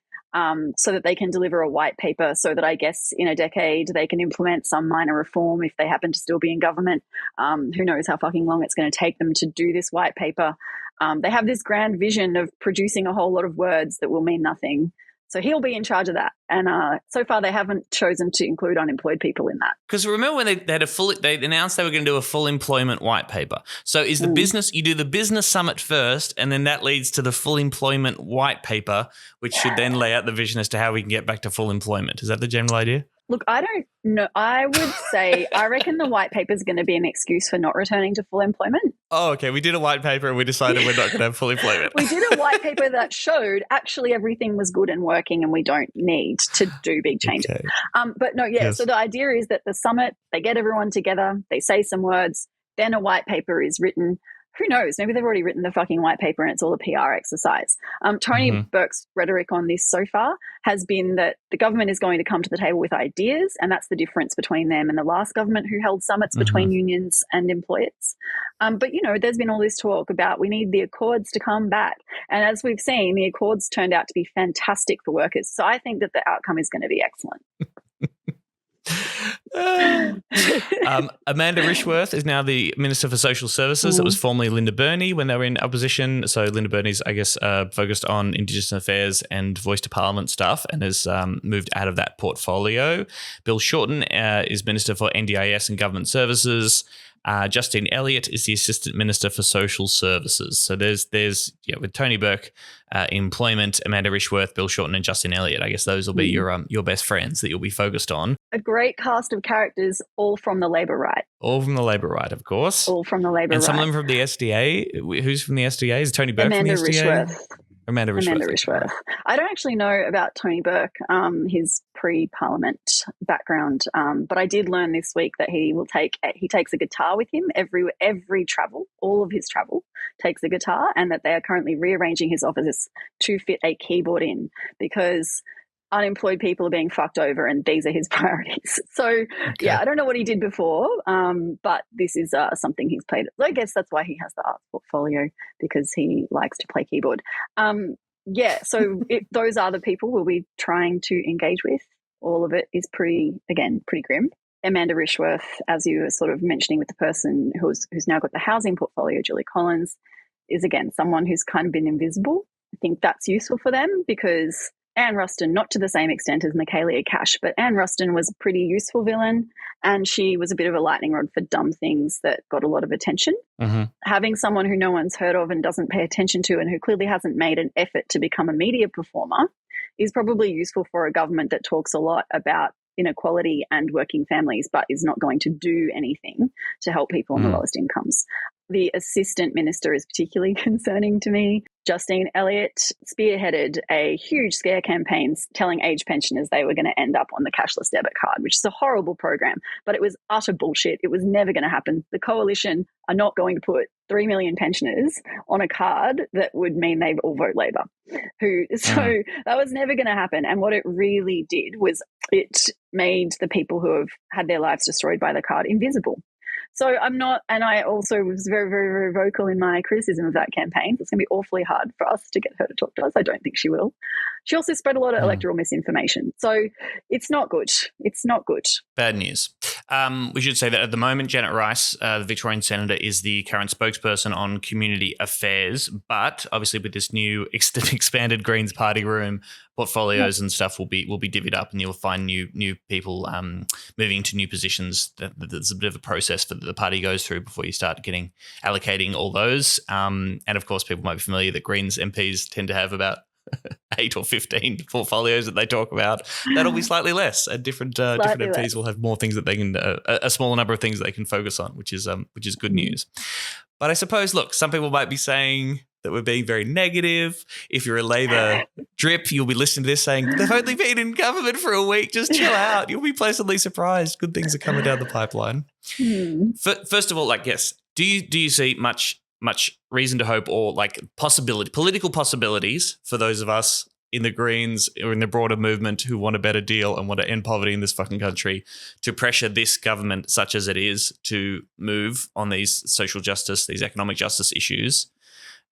so that they can deliver a white paper so that I guess in a decade they can implement some minor reform if they happen to still be in government. Who knows how fucking long it's going to take them to do this white paper. They have this grand vision of producing a whole lot of words that will mean nothing. So he'll be in charge of that. And so far they haven't chosen to include unemployed people in that. Because remember when they announced they were going to do a full employment white paper. So is the business, you do the business summit first, and then that leads to the full employment white paper, which should then lay out the vision as to how we can get back to full employment. Is that the general idea? Look, I don't know. I would say I reckon the white paper is going to be an excuse for not returning to full employment. Oh, okay. We did a white paper and we decided we're not going to have full employment. We did a white paper that showed actually everything was good and working and we don't need to do big changes. Okay. So the idea is that the summit, they get everyone together, they say some words, then a white paper is written. who knows? Maybe they've already written the fucking white paper and it's all a PR exercise. Tony Burke's rhetoric on this so far has been that the government is going to come to the table with ideas, and that's the difference between them and the last government who held summits between unions and employers. But, you know, there's been all this talk about we need the Accords to come back. And as we've seen, the Accords turned out to be fantastic for workers. So I think that the outcome is going to be excellent. Amanda Rishworth is now the Minister for Social Services. It was formerly Linda Burney when they were in opposition. So Linda Burney's, I guess, focused on Indigenous affairs and voice to Parliament stuff and has moved out of that portfolio. Bill Shorten is Minister for NDIS and Government Services. Justine Elliott is the Assistant Minister for Social Services. So there's with Tony Burke, Employment, Amanda Rishworth, Bill Shorten, and Justine Elliott. I guess those will be your best friends that you'll be focused on. A great cast of characters, all from the Labour right. All from the Labour right, of course. All from the Labour right. And some of them from the SDA. Who's from the SDA? Is Tony Burke Amanda from the SDA? Rishworth. Amanda Rishworth. I don't actually know about Tony Burke, his pre-Parliament background, but I did learn this week that he takes a guitar with him every travel, all of his travel takes a guitar, and that they are currently rearranging his office to fit a keyboard in because unemployed people are being fucked over and these are his priorities. So, yeah, I don't know what he did before, but this is something he's played. I guess that's why he has the arts portfolio, because he likes to play keyboard. So those are the people we'll be trying to engage with. All of it is pretty grim. Amanda Rishworth, as you were sort of mentioning with the person who's now got the housing portfolio, Julie Collins, is again someone who's kind of been invisible. I think that's useful for them because Anne Ruston, not to the same extent as Michaelia Cash, but Anne Ruston was a pretty useful villain, and she was a bit of a lightning rod for dumb things that got a lot of attention. Having someone who no one's heard of and doesn't pay attention to and who clearly hasn't made an effort to become a media performer is probably useful for a government that talks a lot about inequality and working families but is not going to do anything to help people on the lowest incomes. The assistant minister is particularly concerning to me. Justine Elliott spearheaded a huge scare campaign telling age pensioners they were going to end up on the cashless debit card, which is a horrible program, but it was utter bullshit. It was never going to happen. The coalition are not going to put 3 million pensioners on a card that would mean they all vote Labor. So that was never going to happen. And what it really did was it made the people who have had their lives destroyed by the card invisible. So I'm not, and I also was very, very, very vocal in my criticism of that campaign. It's going to be awfully hard for us to get her to talk to us. I don't think she will. She also spread a lot of electoral misinformation. So it's not good. It's not good. Bad news. We should say that at the moment, Janet Rice, the Victorian Senator, is the current spokesperson on community affairs. But obviously with this new expanded Greens party room, portfolios and stuff will be divvied up, and you'll find new people moving to new positions. There's a bit of a process that the party goes through before you start allocating all those. And of course, people might be familiar that Greens MPs tend to have about 8 or 15 portfolios that they talk about. That'll be slightly less. Different MPs will have more things that they can, a smaller number of things that they can focus on, which is good news. But I suppose, look, some people might be saying that we're being very negative. If you're a Labor drip, you'll be listening to this saying, they've only been in government for a week. Just chill out. You'll be pleasantly surprised. Good things are coming down the pipeline. First of all, yes, do you see much reason to hope or political possibilities for those of us in the Greens or in the broader movement who want a better deal and want to end poverty in this fucking country to pressure this government, such as it is, to move on these social justice, these economic justice issues?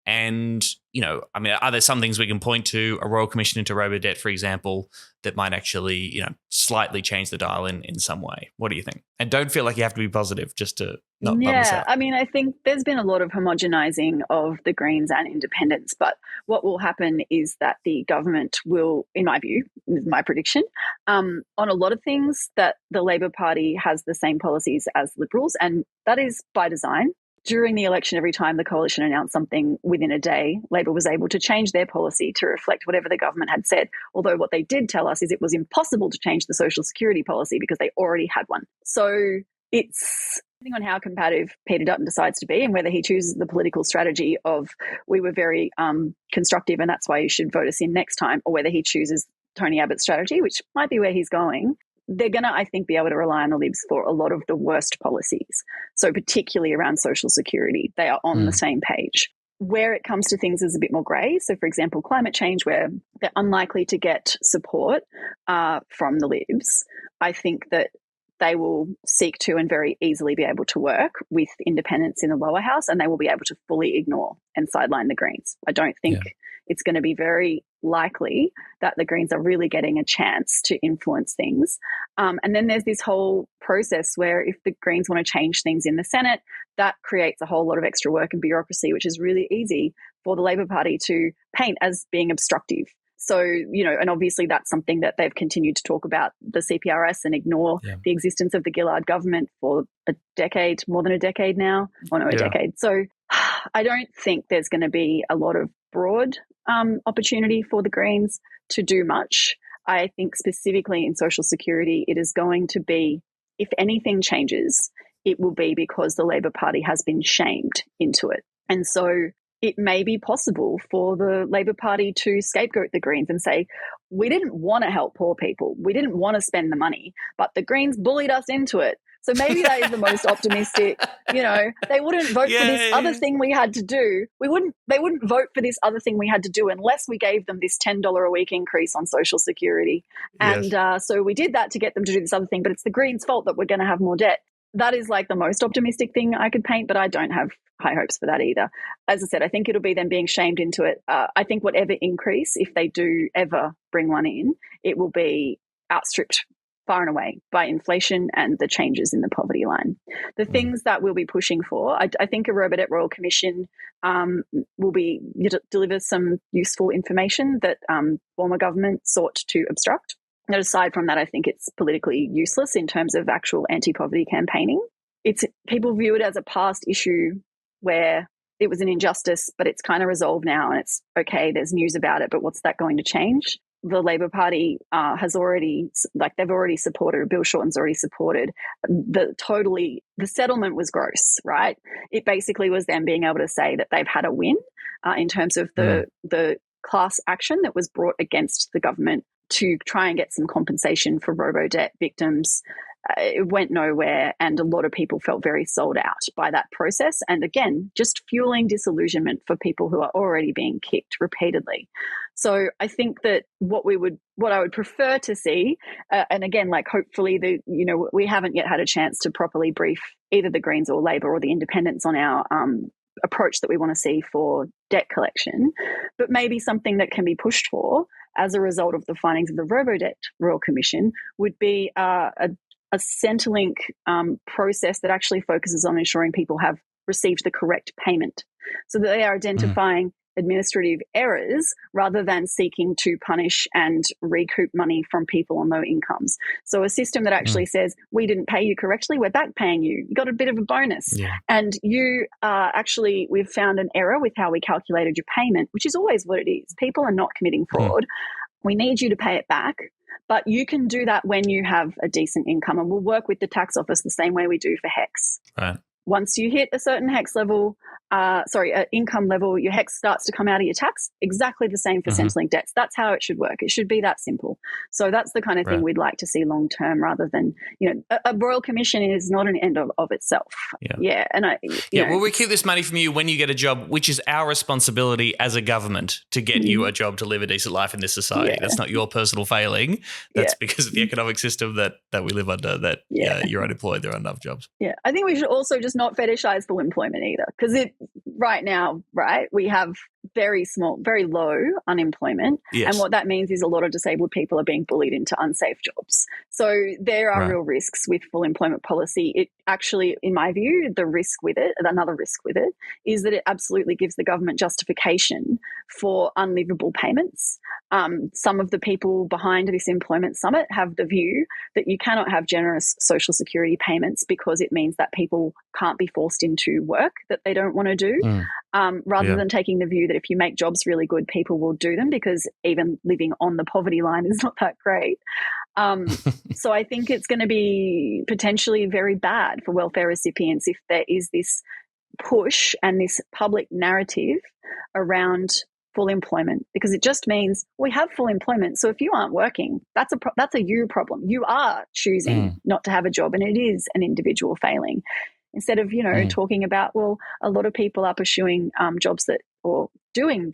And, are there some things we can point to, a Royal Commission into robo-debt, for example, that might actually, slightly change the dial in some way? What do you think? And don't feel like you have to be positive just to not bum us out. I think there's been a lot of homogenising of the Greens and independents, but what will happen is that the government will, in my view, this is my prediction, on a lot of things that the Labor Party has the same policies as Liberals, and that is by design. During the election, every time the coalition announced something within a day, Labor was able to change their policy to reflect whatever the government had said. Although what they did tell us is it was impossible to change the social security policy because they already had one. So it's depending on how combative Peter Dutton decides to be and whether he chooses the political strategy of we were very constructive and that's why you should vote us in next time, or whether he chooses Tony Abbott's strategy, which might be where he's going. they're going to, I think, be able to rely on the Libs for a lot of the worst policies. So particularly around social security, they are on the same page. Where it comes to things is a bit more grey. So, for example, climate change, where they're unlikely to get support from the Libs, I think that they will seek to and very easily be able to work with independents in the lower house, and they will be able to fully ignore and sideline the Greens. I don't think it's going to be very likely that the Greens are really getting a chance to influence things. And then there's this whole process where if the Greens want to change things in the Senate, that creates a whole lot of extra work and bureaucracy, which is really easy for the Labor Party to paint as being obstructive. So, and obviously that's something that they've continued to talk about, the CPRS, and ignore the existence of the Gillard government for a decade, more than a decade now. A decade. So I don't think there's going to be a lot of broad opportunity for the Greens to do much. I think specifically in social security, it is going to be, if anything changes, it will be because the Labor Party has been shamed into it. And so it may be possible for the Labor Party to scapegoat the Greens and say, we didn't want to help poor people. We didn't want to spend the money, but the Greens bullied us into it. So maybe that is the most optimistic, they wouldn't vote for this other thing we had to do. They wouldn't vote for this other thing we had to do unless we gave them this $10 a week increase on social security. And so we did that to get them to do this other thing, but it's the Greens' fault that we're going to have more debt. That is like the most optimistic thing I could paint, but I don't have high hopes for that either. As I said, I think it'll be them being shamed into it. I think whatever increase, if they do ever bring one in, it will be outstripped far and away by inflation and the changes in the poverty line. The things that we'll be pushing for, I think a Robodebt Royal Commission will deliver some useful information that former government sought to obstruct. And aside from that, I think it's politically useless in terms of actual anti-poverty campaigning. People view it as a past issue where it was an injustice, but it's kind of resolved now and it's okay, there's news about it, but what's that going to change? The Labor Party has already, they've already supported, Bill Shorten's already supported. The settlement was gross, right? It basically was them being able to say that they've had a win in terms of the class action that was brought against the government to try and get some compensation for robo-debt victims. It went nowhere, and a lot of people felt very sold out by that process. And again, just fueling disillusionment for people who are already being kicked repeatedly. So I think that what I would prefer to see, and again, hopefully we haven't yet had a chance to properly brief either the Greens or Labor or the Independents on our approach that we want to see for debt collection, but maybe something that can be pushed for as a result of the findings of the Robodebt Royal Commission would be a Centrelink process that actually focuses on ensuring people have received the correct payment, so that they are identifying administrative errors rather than seeking to punish and recoup money from people on low incomes. So a system that actually says, we didn't pay you correctly, we're back paying you. You got a bit of a bonus. Yeah. And you we've found an error with how we calculated your payment, which is always what it is. People are not committing fraud. We need you to pay it back. But you can do that when you have a decent income, and we'll work with the tax office the same way we do for HEX. Right. Once you hit a certain HEX level, income level, your HEX starts to come out of your tax. Exactly the same for Centrelink debts. That's how it should work. It should be that simple. So that's the kind of thing we'd like to see long term, rather than, a Royal Commission is not an end of itself. Yeah. And well, we keep this money from you when you get a job, which is our responsibility as a government to get you a job to live a decent life in this society. Yeah. That's not your personal failing. That's because of the economic system that we live under, that you're unemployed, there are enough jobs. Yeah. I think we should also just not fetishize full employment either, because right now, we have very low unemployment. Yes. And what that means is a lot of disabled people are being bullied into unsafe jobs. So there are real risks with full employment policy. It actually, in my view, another risk with it is that it absolutely gives the government justification for unlivable payments. Some of the people behind this employment summit have the view that you cannot have generous social security payments because it means that people can't be forced into work that they don't want to do, rather than taking the view that if you make jobs really good, people will do them, because even living on the poverty line is not that great. So I think it's going to be potentially very bad for welfare recipients if there is this push and this public narrative around full employment, because it just means we have full employment. So if you aren't working, that's a you problem. You are choosing not to have a job, and it is an individual failing. Instead of, talking about, well, a lot of people are pursuing jobs or doing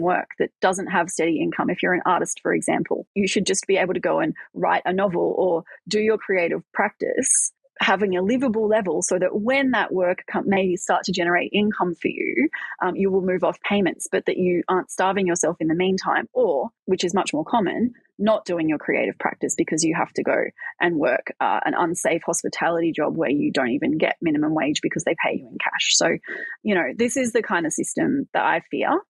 work that doesn't have steady income. If you're an artist, for example, you should just be able to go and write a novel or do your creative practice having a livable level, so that when that work may start to generate income for you, you will move off payments, but that you aren't starving yourself in the meantime, or, which is much more common, not doing your creative practice because you have to go and work an unsafe hospitality job where you don't even get minimum wage because they pay you in cash. So, this is the kind of system that I fear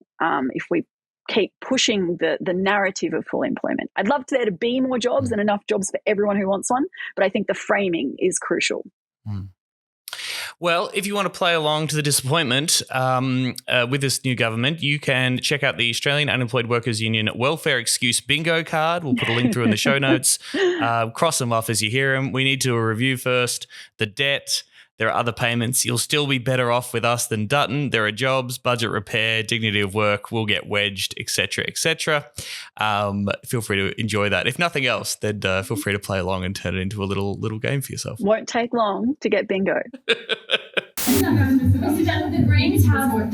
if we keep pushing the narrative of full employment. I'd love there to be more jobs and enough jobs for everyone who wants one, but I think the framing is crucial. Well, if you want to play along to the disappointment with this new government, you can check out the Australian Unemployed Workers Union Welfare Excuse Bingo card. We'll put a link through in the show notes. Cross them off as you hear them. We need to do a review first. The debt. There are other payments. You'll still be better off with us than Dutton. There are jobs, budget repair, dignity of work will get wedged, etc., etc. Feel free to enjoy that. If nothing else, then feel free to play along and turn it into a little game for yourself. Won't take long to get bingo. The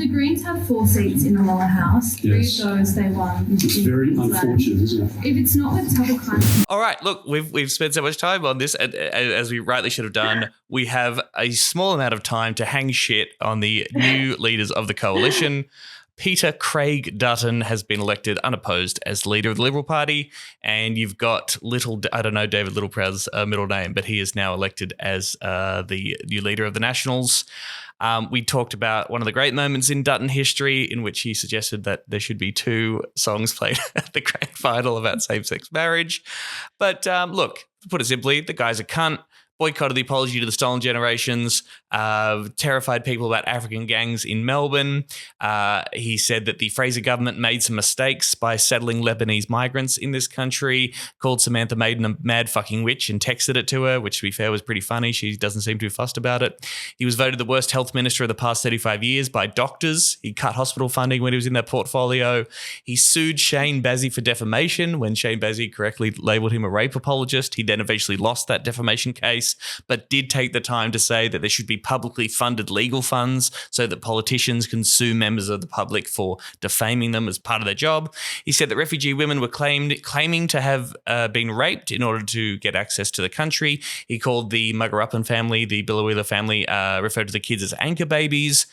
Greens have 4 seats in the lower house. 3 of those they won. It's very unfortunate, isn't it? If it's not with Tubble Climate. All right, look, we've spent so much time on this, as we rightly should have done. We have a small amount of time to hang shit on the new leaders of the coalition. Peter Craig Dutton has been elected unopposed as leader of the Liberal Party, and you've got I don't know David Littleproud's middle name, but he is now elected as the new leader of the Nationals. We talked about one of the great moments in Dutton history in which he suggested that there should be 2 songs played at the grand final about same-sex marriage. But look, to put it simply, the guy's a cunt. Boycotted the apology to the stolen generations, terrified people about African gangs in Melbourne. He said that the Fraser government made some mistakes by settling Lebanese migrants in this country, called Samantha Maiden a mad fucking witch and texted it to her, which to be fair was pretty funny. She doesn't seem too fussed about it. He was voted the worst health minister of the past 35 years by doctors. He cut hospital funding when he was in their portfolio. He sued Shane Bazzi for defamation when Shane Bazzi correctly labelled him a rape apologist. He then eventually lost that defamation case, but did take the time to say that there should be publicly funded legal funds so that politicians can sue members of the public for defaming them as part of their job. He said that refugee women were claiming to have been raped in order to get access to the country. He called the Muggeruppen family, the Biloela family, referred to the kids as anchor babies.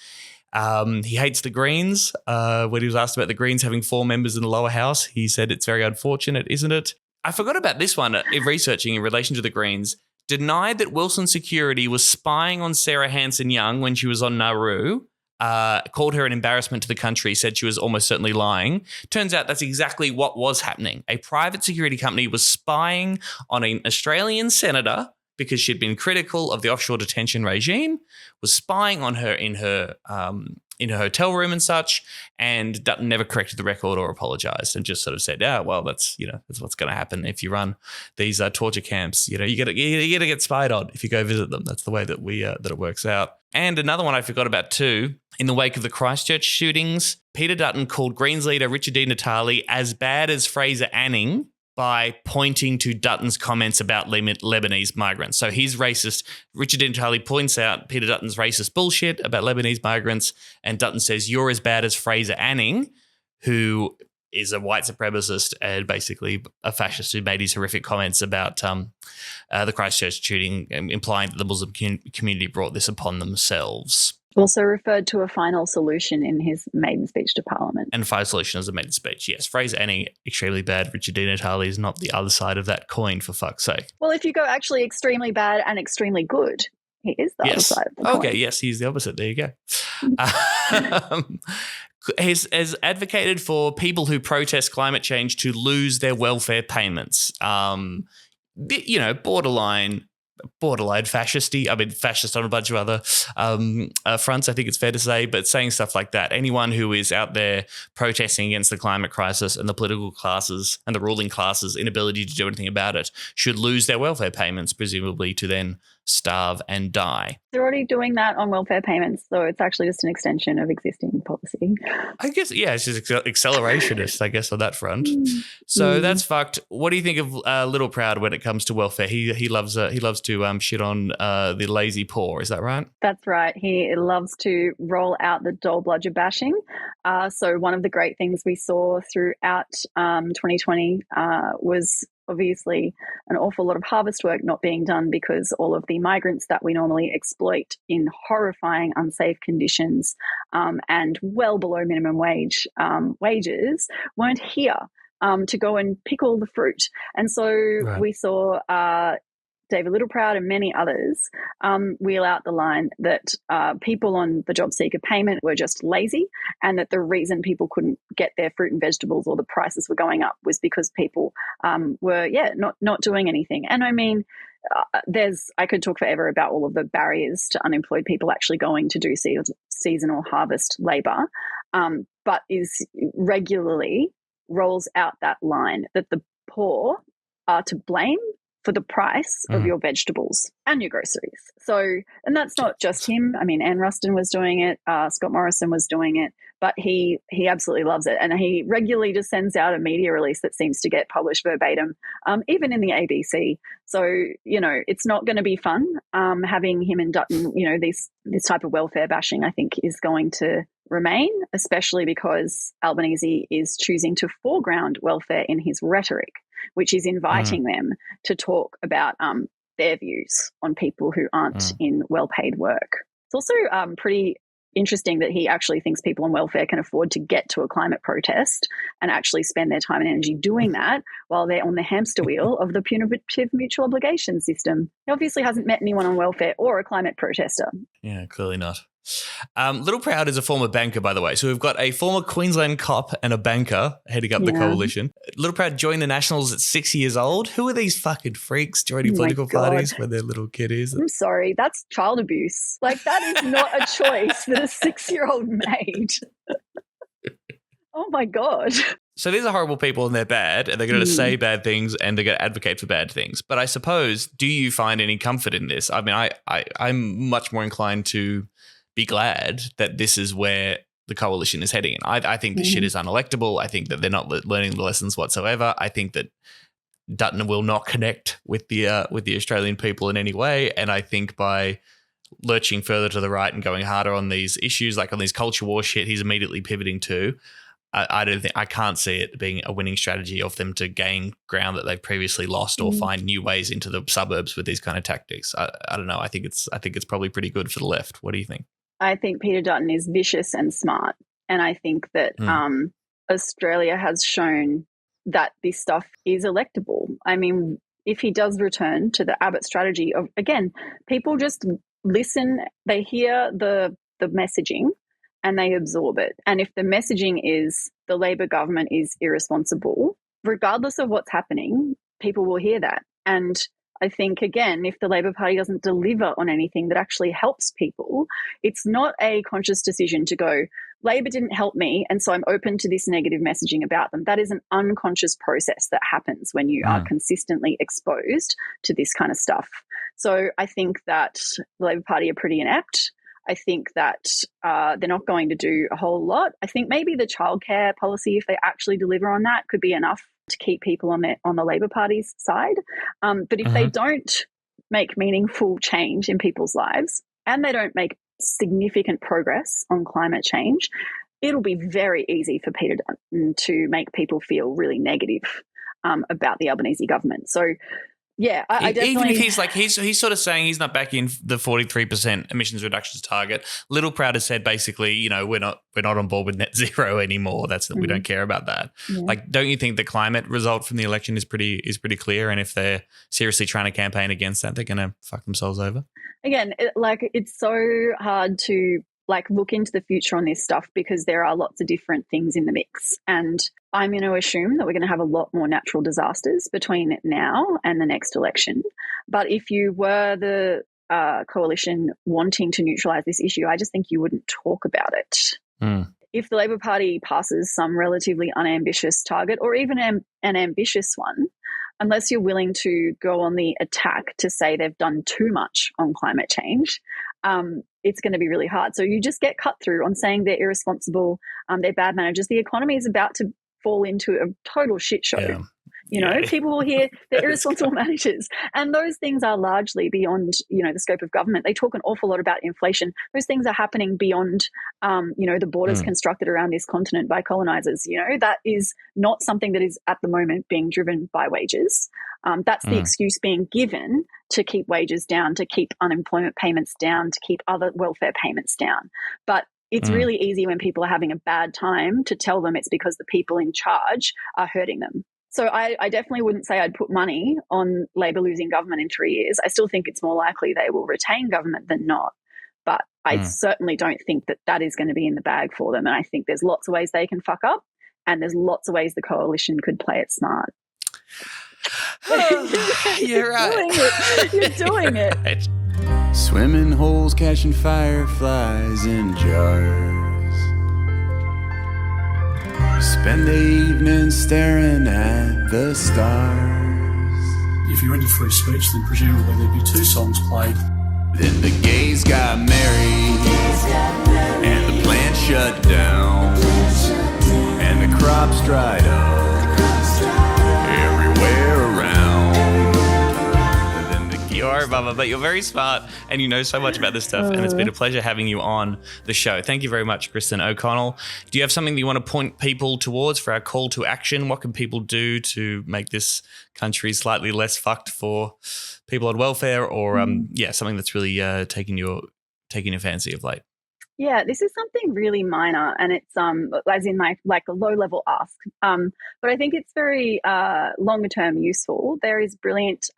He hates the Greens. When he was asked about the Greens having 4 members in the lower house, he said it's very unfortunate, isn't it? I forgot about this one in researching in relation to the Greens. Denied that Wilson Security was spying on Sarah Hanson-Young when she was on Nauru, called her an embarrassment to the country, said she was almost certainly lying. Turns out that's exactly what was happening. A private security company was spying on an Australian senator because she'd been critical of the offshore detention regime, was spying on her in her hotel room and such, and Dutton never corrected the record or apologised and just sort of said, well, that's what's going to happen if you run these torture camps. You got to get spied on if you go visit them. That's the way that that it works out. And another one I forgot about too, in the wake of the Christchurch shootings, Peter Dutton called Greens leader Richard Di Natale as bad as Fraser Anning by pointing to Dutton's comments about Lebanese migrants. So he's racist. Richard Di Natale points out Peter Dutton's racist bullshit about Lebanese migrants, and Dutton says, you're as bad as Fraser Anning, who is a white supremacist and basically a fascist who made these horrific comments about the Christchurch shooting, implying that the Muslim community brought this upon themselves. Also referred to a final solution in his maiden speech to Parliament. And final solution as a maiden speech, yes. Fraser Anning, extremely bad. Richard Di Natale is not the other side of that coin, for fuck's sake. Well, if you go actually extremely bad and extremely good, he is the other side of the coin. Okay, yes, he's the opposite. There you go. Has advocated for people who protest climate change to lose their welfare payments. Borderline fascisty. I mean, fascist on a bunch of other fronts, I think it's fair to say, but saying stuff like that. Anyone who is out there protesting against the climate crisis and the political classes and the ruling classes' inability to do anything about it should lose their welfare payments, presumably to then starve and die. They're already doing that on welfare payments, so it's actually just an extension of existing policy. I guess, yeah, it's just accelerationist, I guess, on that front. So that's fucked. What do you think of Little Proud when it comes to welfare? He loves to shit on the lazy poor. Is that right? That's right. He loves to roll out the dole bludger bashing. So one of the great things we saw throughout 2020 was obviously an awful lot of harvest work not being done because all of the migrants that we normally exploit in horrifying, unsafe conditions and well below minimum wages weren't here to go and pick all the fruit. And so we saw David Littleproud and many others wheel out the line that people on the job seeker payment were just lazy, and that the reason people couldn't get their fruit and vegetables or the prices were going up was because people were not doing anything. And I mean, I could talk forever about all of the barriers to unemployed people actually going to do seasonal harvest labour, but is regularly rolls out that line that the poor are to blame for the price of your vegetables and your groceries. So, and that's not just him. I mean, Anne Ruston was doing it, Scott Morrison was doing it, but he absolutely loves it. And he regularly just sends out a media release that seems to get published verbatim, even in the ABC. So, you know, it's not going to be fun having him and Dutton, you know, this type of welfare bashing, I think, is going to remain, especially because Albanese is choosing to foreground welfare in his rhetoric, which is inviting them to talk about their views on people who aren't in well-paid work. It's also pretty interesting that he actually thinks people on welfare can afford to get to a climate protest and actually spend their time and energy doing that while they're on the hamster wheel of the punitive mutual obligation system. He obviously hasn't met anyone on welfare or a climate protester. Yeah, clearly not. Little Proud is a former banker, by the way. So we've got a former Queensland cop and a banker heading up the coalition. Little Proud joined the Nationals at 6 years old. Who are these fucking freaks joining political parties when their little kid is? I'm sorry, that's child abuse. Like, that is not a choice that a 6-year-old made. Oh my God. So these are horrible people and they're bad and they're going to say bad things and they're going to advocate for bad things. But I suppose, do you find any comfort in this? I mean, I'm much more inclined to be glad that this is where the coalition is heading. And I think this shit is unelectable. I think that they're not learning the lessons whatsoever. I think that Dutton will not connect with the Australian people in any way. And I think by lurching further to the right and going harder on these issues, like on these culture war shit, he's immediately pivoting to. I can't see it being a winning strategy of them to gain ground that they've previously lost or find new ways into the suburbs with these kind of tactics. I don't know. I think it's probably pretty good for the left. What do you think? I think Peter Dutton is vicious and smart. And I think that Australia has shown that this stuff is electable. I mean, if he does return to the Abbott strategy of, again, people just listen, they hear the messaging and they absorb it. And if the messaging is the Labor government is irresponsible, regardless of what's happening, people will hear that. And I think, again, if the Labor Party doesn't deliver on anything that actually helps people, it's not a conscious decision to go, Labor didn't help me, and so I'm open to this negative messaging about them. That is an unconscious process that happens when you are consistently exposed to this kind of stuff. So I think that the Labor Party are pretty inept. I think that they're not going to do a whole lot. I think maybe the childcare policy, if they actually deliver on that, could be enough to keep people on the Labor Party's side. But if they don't make meaningful change in people's lives and they don't make significant progress on climate change, it'll be very easy for Peter Dutton to make people feel really negative about the Albanese government. So, yeah, I definitely... Even if he's sort of saying he's not backing the 43% emissions reductions target. Little Proud has said basically, you know, we're not on board with net zero anymore. We don't care about that. Yeah. Like, don't you think the climate result from the election is pretty clear? And if they're seriously trying to campaign against that, they're going to fuck themselves over. Again, it's so hard to look into the future on this stuff because there are lots of different things in the mix. And I'm going to assume that we're going to have a lot more natural disasters between now and the next election. But if you were the coalition wanting to neutralise this issue, I just think you wouldn't talk about it. If the Labor Party passes some relatively unambitious target or even an ambitious one, unless you're willing to go on the attack to say they've done too much on climate change, it's going to be really hard. So you just get cut through on saying they're irresponsible, they're bad managers. The economy is about to fall into a total shit show. Yeah. You know, people will hear they're irresponsible managers. And those things are largely beyond, the scope of government. They talk an awful lot about inflation. Those things are happening beyond, the borders constructed around this continent by colonizers. That is not something that is at the moment being driven by wages. That's the excuse being given to keep wages down, to keep unemployment payments down, to keep other welfare payments down. But it's really easy when people are having a bad time to tell them it's because the people in charge are hurting them. So I definitely wouldn't say I'd put money on Labor losing government in 3 years. I still think it's more likely they will retain government than not. But I certainly don't think that is going to be in the bag for them. And I think there's lots of ways they can fuck up, and there's lots of ways the coalition could play it smart. You're right. You're doing it. Right. Swimming holes, catching fireflies in jars. Spend the evening staring at the stars. If you're into free speech, then presumably there'd be 2 songs played. Then the gays got married, and the plant shut down, and the crops dried up everywhere around. You are, Bubba, but you're very smart and you know so much about this stuff, and it's been a pleasure having you on the show. Thank you very much, Kristin O'Connell. Do you have something that you want to point people towards for our call to action? What can people do to make this country slightly less fucked for people on welfare, or something that's really taking your fancy of late? Yeah, this is something really minor, and it's as in like a low-level ask. But I think it's very longer-term useful. There is a brilliant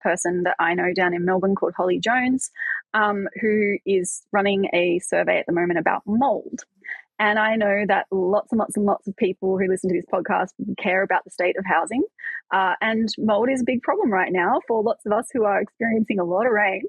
person that I know down in Melbourne called Holly Jones, who is running a survey at the moment about mould. And I know that lots and lots and lots of people who listen to this podcast care about the state of housing. And mould is a big problem right now for lots of us who are experiencing a lot of rain.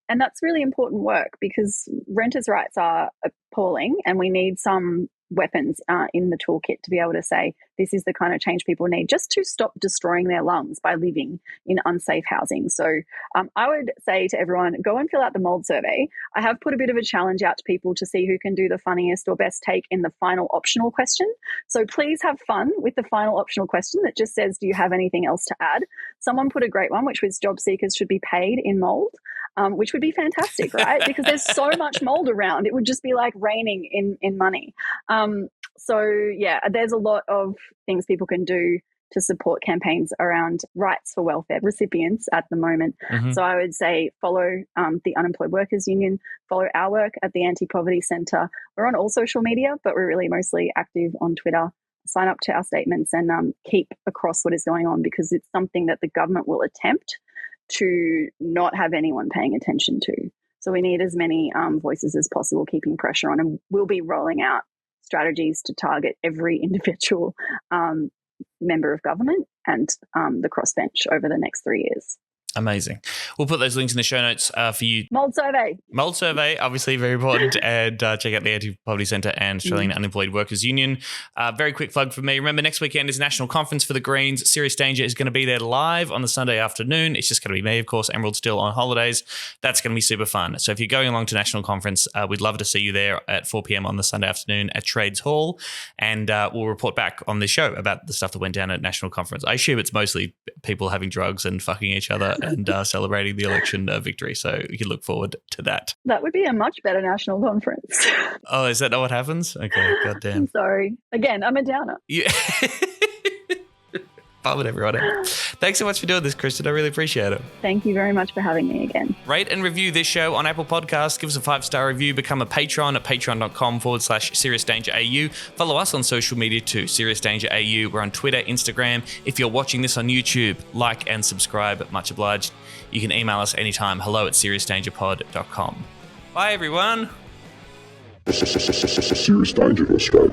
And that's really important work, because renters' rights are appalling, and we need some weapons in the toolkit to be able to say this is the kind of change people need, just to stop destroying their lungs by living in unsafe housing. So I would say to everyone, go and fill out the mould survey. I have put a bit of a challenge out to people to see who can do the funniest or best take in the final optional question. So please have fun with the final optional question that just says, do you have anything else to add? Someone put a great one, which was job seekers should be paid in mould. Which would be fantastic, right? Because there's so much mold around. It would just be like raining in money. There's a lot of things people can do to support campaigns around rights for welfare recipients at the moment. So I would say follow the Unemployed Workers Union, follow our work at the Anti-Poverty Centre. We're on all social media, but we're really mostly active on Twitter. Sign up to our statements and keep across what is going on, because it's something that the government will attempt to not have anyone paying attention to. So we need as many voices as possible keeping pressure on, and we'll be rolling out strategies to target every individual member of government and the crossbench over the next 3 years. Amazing. We'll put those links in the show notes for you. Mould survey, obviously very important. And check out the Anti-Poverty Centre and Australian Unemployed Workers Union. Very quick plug for me. Remember, next weekend is National Conference for the Greens. Serious Danger is going to be there live on the Sunday afternoon. It's just going to be me, of course. Emerald's still on holidays. That's going to be super fun. So if you're going along to National Conference, we'd love to see you there at 4 p.m. on the Sunday afternoon at Trades Hall. And we'll report back on this show about the stuff that went down at National Conference. I assume it's mostly people having drugs and fucking each other and celebrating the election victory. So you can look forward to that. That would be a much better national conference. Oh, is that not what happens? Okay, goddamn. I'm sorry. Again, I'm a downer. Yeah. Bumming everyone out. Thanks so much for doing this, Kristin. I really appreciate it. Thank you very much for having me again. Rate and review this show on Apple Podcasts. Give us a 5-star review. Become a patron at patreon.com/SeriousDangerAU. Follow us on social media too, Serious Danger AU. We're on Twitter, Instagram. If you're watching this on YouTube, like and subscribe. Much obliged. You can email us anytime. hello@seriousdangerpod.com. Bye, everyone. Serious Danger Australia.